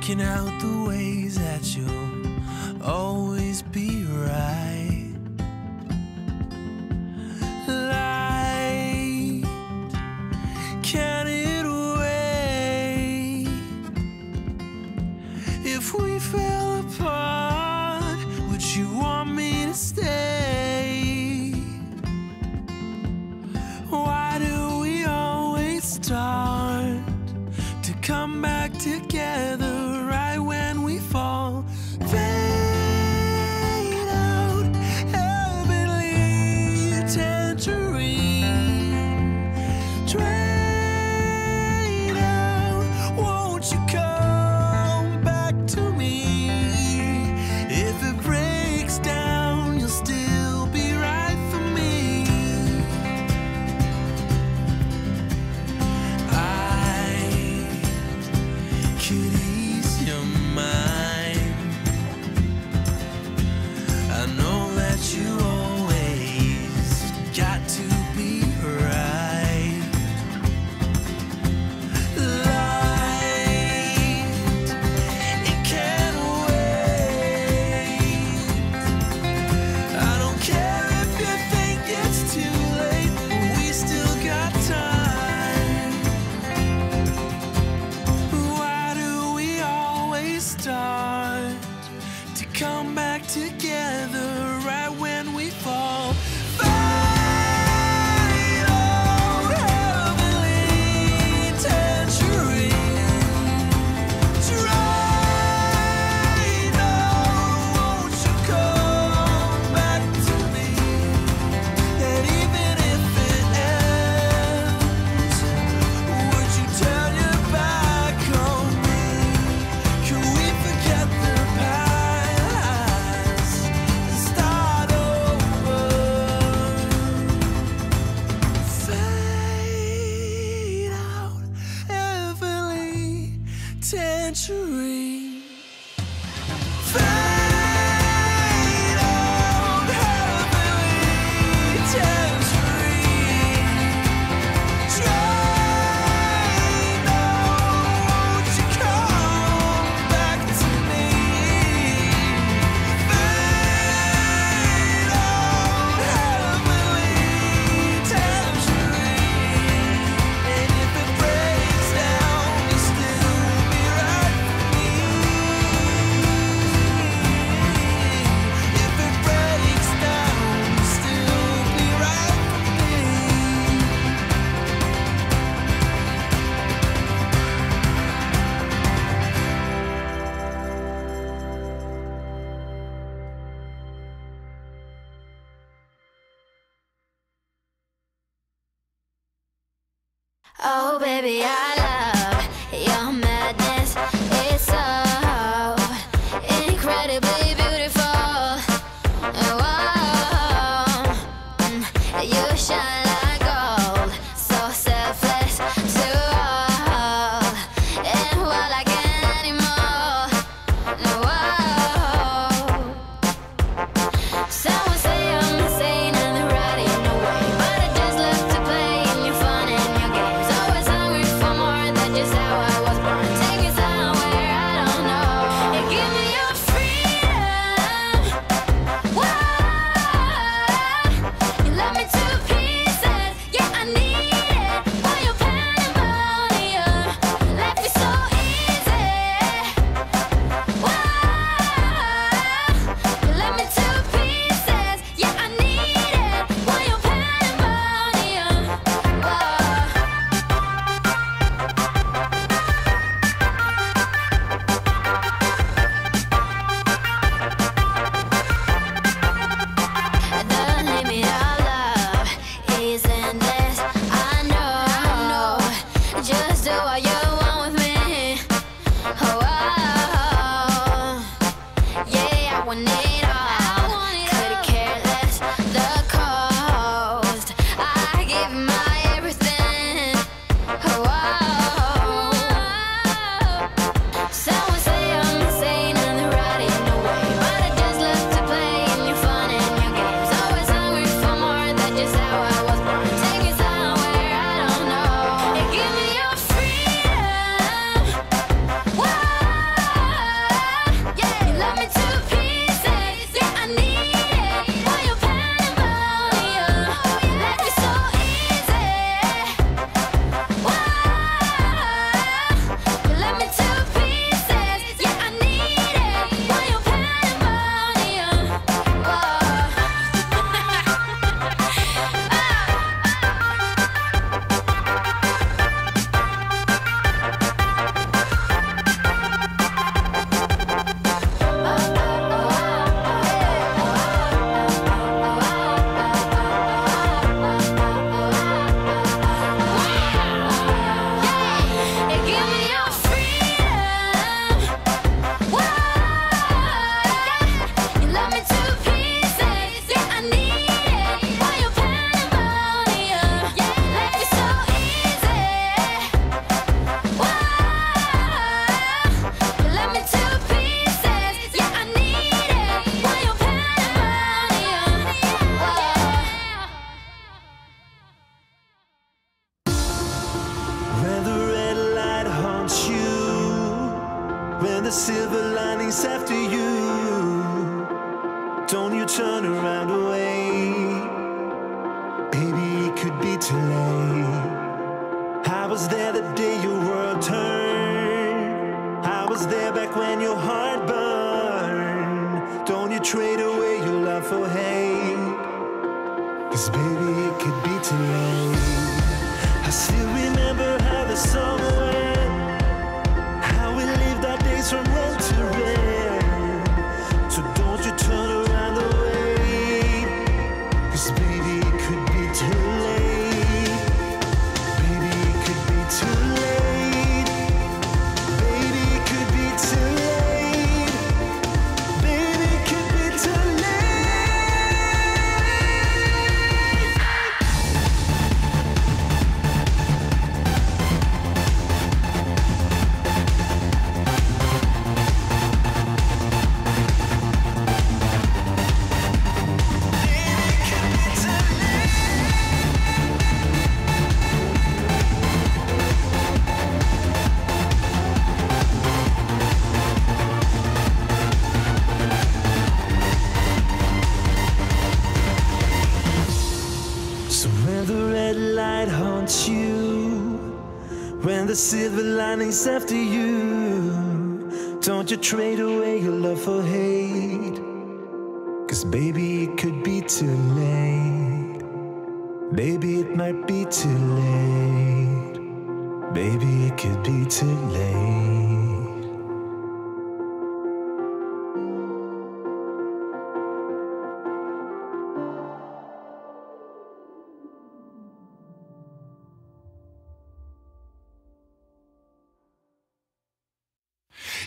working out the ways that you'll always be right. Light, can it wait? If we fell apart, would you want me to stay? Why do we always start to come back together right when we fall? Fade out, heavenly tangerine. Drain out, won't you come back to me? If it breaks down, you'll still be right for me. I could ease your mind. I know that you always got to be right. Light, it can't wait. I don't care if you think it's too late, we still got time. Why do we always start to come back together right when we fall? Fade out, heavenly tangerine. Try now, won't you come back to me? And even if it ends, would you turn your back on me? Can we forget the past and start over? Fade out, heavenly tangerine. Fade out, heavenly tangerine. Try now, won't you come back to me? Fade out, heavenly tangerine. And if it breaks down, you'll still be right for me. If it breaks down, you'll still be right for me. Oh, baby, I love your madness. It's so incredibly beautiful. Oh, you shine like gold, so selfless to all. And what like an animal. Whoa. Someone say I'm insane and they're right in the way, but I just love to play in your fun and your games. Always hungry for more than just how I was born. Take me somewhere I don't know and give me your freedom. Whoa, you love me to pieces, yeah I need it. While you're pandemonium, life is so easy. Whoa, you love me to pieces, yeah I need it. While you're pandemonium, whoa. The limit of love is endless. I know. Just do what you want with me. Oh, yeah, I want it all. Couldn't care less. The cost, I give my everything. Oh, someone say I'm insane and they're right in the way, but I just love to play in your fun and your games. Always hungry for more than just how I was born. Take me somewhere I don't know and give me your freedom. Whoa, chase after you. Don't you turn around away. Baby, it could be too late. I was there the day your world turned. I was there back when your heart burned. Don't you trade away your love for hate. 'Cause baby, it could be too late. I still remember how the song went, how we lived our days from red to red. So don't you turn around away. 'Cause baby, it could be too late. Baby, it could be too late. Baby, it could be too late. Baby, it could be too late. So when the red light haunts you, when the silver lining's after you, don't you trade away your love for hate. 'Cause baby, it could be too late. Baby, it might be too late. Baby, it could be too late.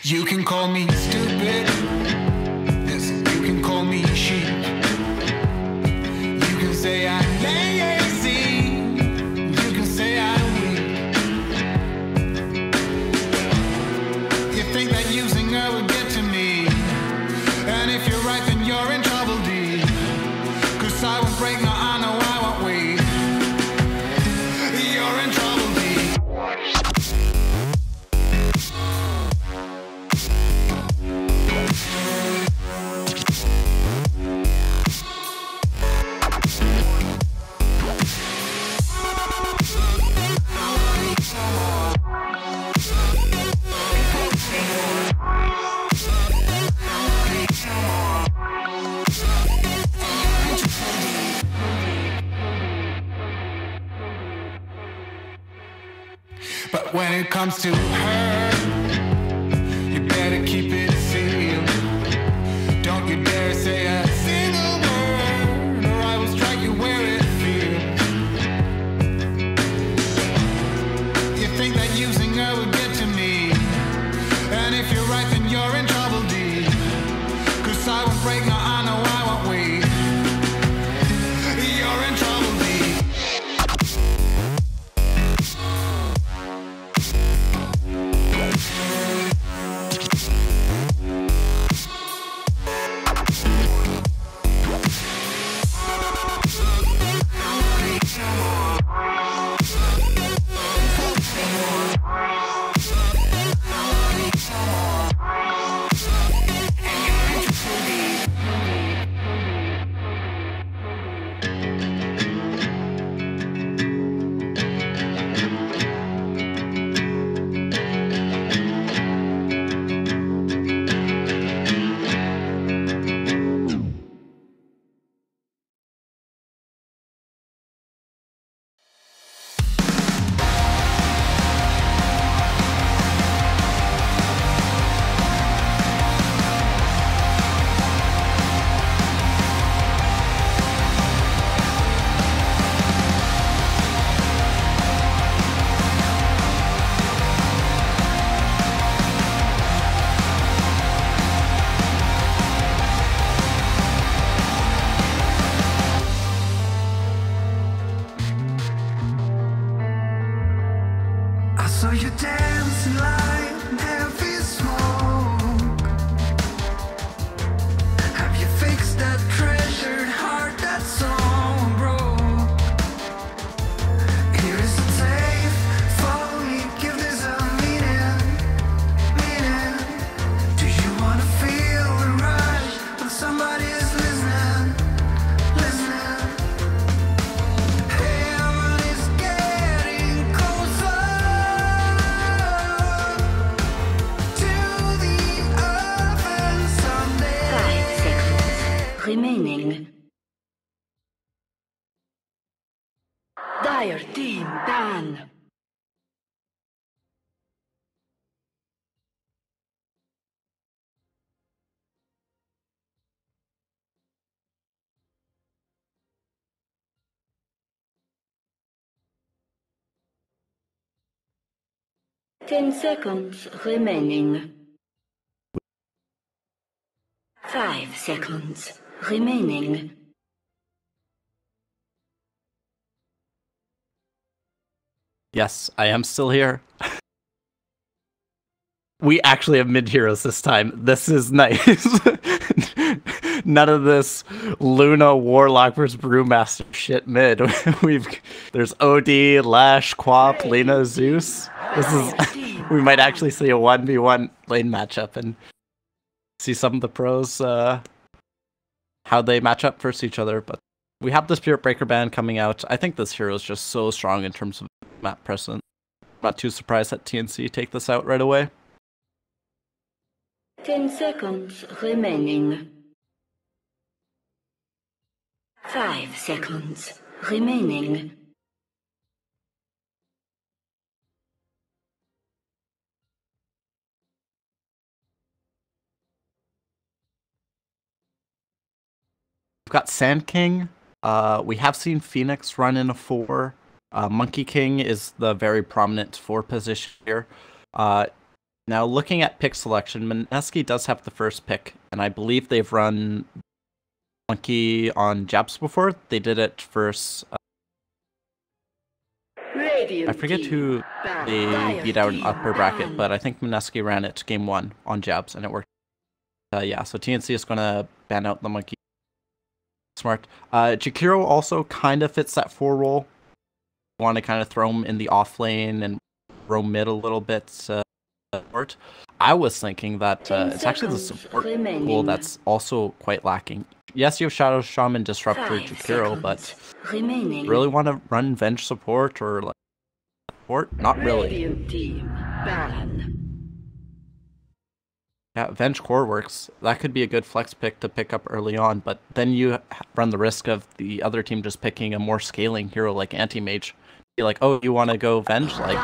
You can call me stupid. Yes, you can call me sheep. You can say I'm lazy. You can say I'm weak. You think that using her would get to me. And if you're right, then you're in trouble, D. 'Cause I won't break, no, I know I won't wait. You're in trouble, D. But when it comes to her, you better keep it sealed. Don't you dare say a single word, or I will strike you where it feels. You think that using her would get to me. And if you're right, then you're in trouble, D. 'Cause I won't break, no, I know I won't wait. You're in trouble, D. saw you dancing like heavy smoke. Have you fixed that treasured heart that's all broke? Here is a tape, follow me, give this a meaning. Do you wanna feel remaining. Dire team ban. Ten seconds remaining. 5 seconds remaining. Yes, I am still here. We actually have mid-heroes this time. This is nice. None of this Luna Warlock versus Brewmaster shit mid. There's OD, Lash, Quap, Lena, Zeus. This is we might actually see a 1v1 lane matchup and see some of the pros how they match up versus each other. But we have the Spirit Breaker ban coming out. I think this hero is just so strong in terms of map precedent. Not too surprised that TNC take this out right away. 10 seconds remaining. 5 seconds remaining. We've got Sand King. We have seen Phoenix run in a 4. Monkey King is the very prominent 4 position here. Now, looking at pick selection, MIneski does have the first pick, and I believe they've run Monkey on Japs before. They did it first. I forget who they beat out in upper bracket, but I think MIneski ran it game 1 on Jabs, and it worked. Yeah, so TNC is going to ban out the Monkey. Smart. Jakiro also kind of fits that 4 role. Want to kind of throw him in the off lane and roam mid a little bit. Support. I was thinking that it's actually the support pool that's also quite lacking. Yes, you have Shadow Shaman, Disruptor, Jakiro, but really want to run Venge support or like support? Not really. Yeah, Venge core works. That could be a good flex pick to pick up early on, but then you run the risk of the other team just picking a more scaling hero like Anti-Mage. Be like, oh, you want to go Venge? Like,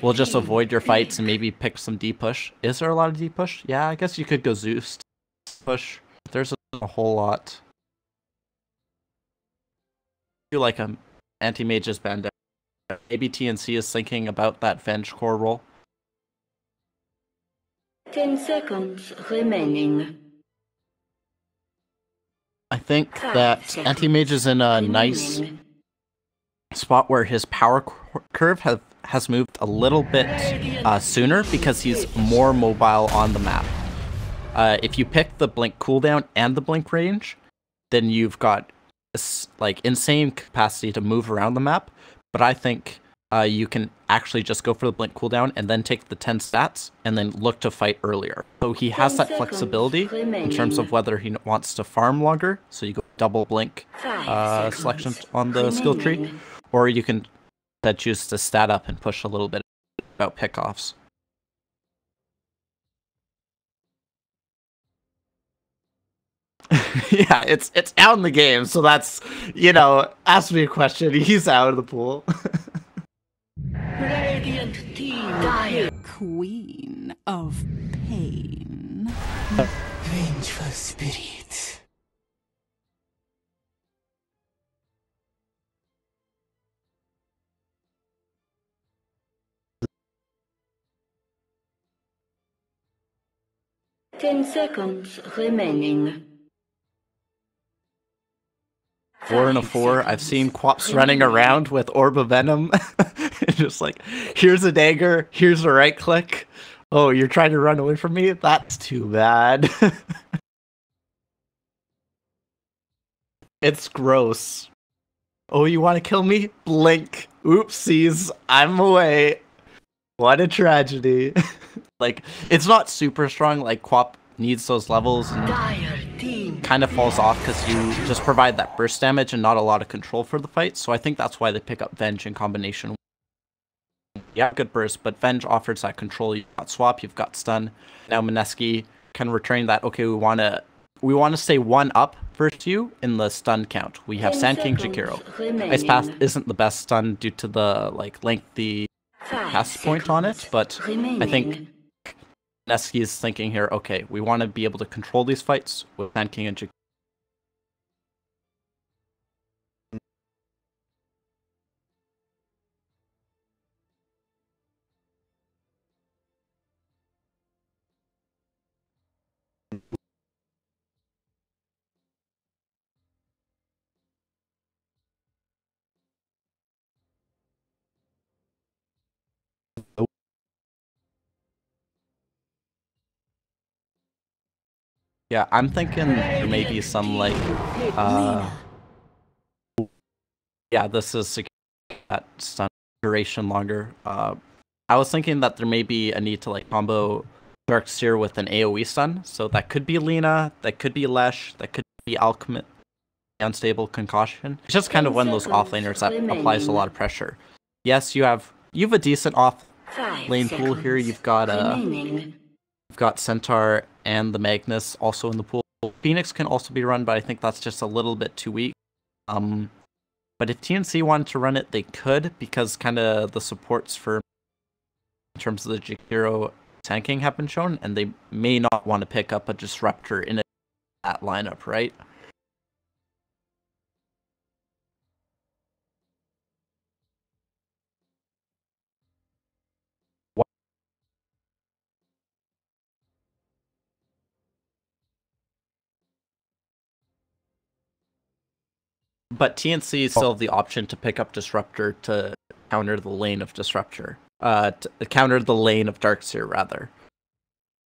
we'll just avoid your fights and maybe pick some D push. Is there a lot of D push? Yeah, I guess you could go Zeus push. There's a whole lot. I feel like Anti-Mage is banned out. Maybe TNC is thinking about that Venge core role. 10 seconds remaining. I think that Anti-Mage is in a nice spot where his power curve has moved a little bit sooner because he's more mobile on the map. If you pick the blink cooldown and the blink range, then you've got like insane capacity to move around the map. But I think you can actually just go for the blink cooldown and then take the 10 stats and then look to fight earlier. So he has that flexibility in terms of whether he wants to farm longer. So you go double blink selection on the skill tree. Or you can choose to stat up and push a little bit about pickoffs. Yeah, it's out in the game, so that's, you know, ask me a question, he's out of the pool. Radiant team dire. Queen of pain. Vengeful spirits. Ten seconds remaining. 4 and a 4. I've seen Quaps running around with Orb of Venom. Just like, here's a dagger, here's a right click. Oh, you're trying to run away from me? That's too bad. It's gross. Oh, you want to kill me? Blink. Oopsies. I'm away. What a tragedy. Like, it's not super strong. Like, Quap needs those levels and kind of falls off because you just provide that burst damage and not a lot of control for the fight. So I think that's why they pick up Venge in combination. Yeah, good burst, but Venge offers that control. You've got swap, you've got stun. Now MIneski can return that. Okay, we want to stay 1 up first few in the stun count. We have 10 Sand King seconds Jakiro. Ice Path remaining. isn't the best stun due to the lengthy 5 cast point on it, but remaining. I think MIneski is thinking here, okay, we want to be able to control these fights with Sand King and Jakiro. Yeah, I'm thinking there may be some yeah, this is secure that stun duration longer. I was thinking that there may be a need to combo Darkseer with an AoE stun, so that could be Lina, that could be Lesh, that could be Alchemist, Unstable Concussion. It's just kind of one of those offlaners that applies a lot of pressure. Yes, you have a decent off lane pool here. You've got Centaur and the Magnus also in the pool. Phoenix can also be run, but I think that's just a little bit too weak. But if TNC wanted to run it, they could, because kind of the supports for in terms of the Jakiro Sand King have been shown, and they may not want to pick up a Disruptor in that lineup, right? But TNC still have the option to pick up Disruptor to counter the lane of Disruptor. To counter the lane of Darkseer, rather.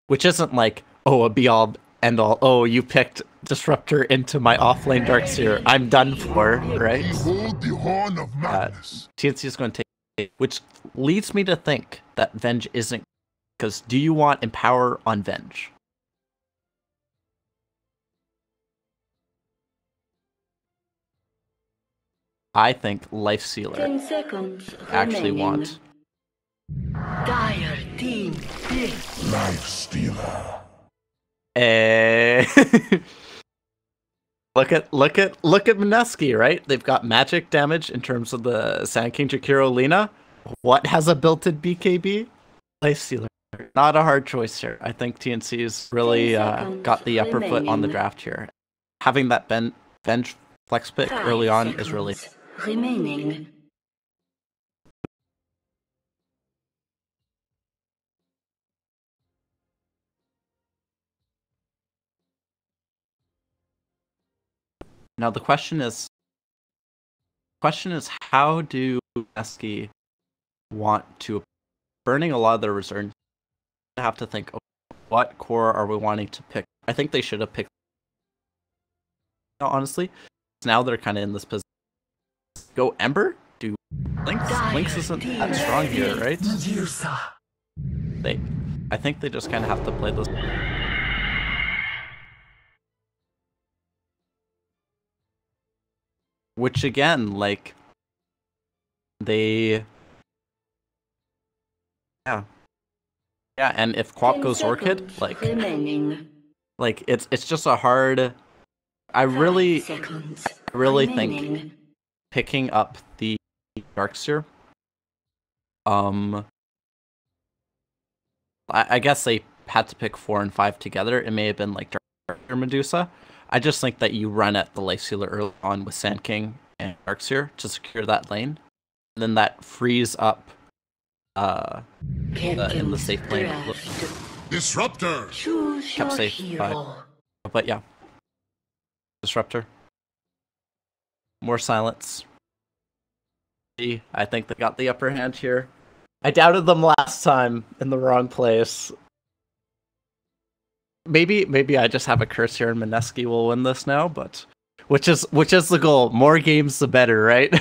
Which isn't a be-all, end-all, oh, you picked Disruptor into my offlane Darkseer, I'm done for, right? The horn of madness. TNC is going to take it, which leads me to think that Venge isn't, because do you want Empower on Venge? I think Life Sealer 10 seconds actually remaining. want. Dire team hit. Life Stealer. Look at MIneski, right? They've got magic damage in terms of the Sand King Jakiro Lina. What has a built-in BKB? Life Stealer. Not a hard choice here. I think TNC's really got the upper foot on the draft here. Having that Venge flex pick 5 early on is seconds really. remaining. Now the question is how do MIneski want to, burning a lot of their reserves, have to think, what core are we wanting to pick? I think they should have picked, honestly. Now they're kind of in this position. Go Ember? Do Lynx? Lynx isn't that strong here, right? I think they just kind of have to play this. Which again, they... Yeah, and if Quap goes Orchid, remaining. It's just a hard... I really remaining. think picking up the Darkseer, I guess they had to pick 4 and 5 together. It may have been Darkseer Medusa. I just think that you run at the Life Sealer early on with Sand King and Darkseer to secure that lane. And then that frees up in the safe lane. Disruptor. Choose Kept your safe, hero. but yeah. Disruptor. More silence. I think they got the upper hand here. I doubted them last time in the wrong place. Maybe I just have a curse here and MIneski will win this now, but which is the goal. More games the better, right?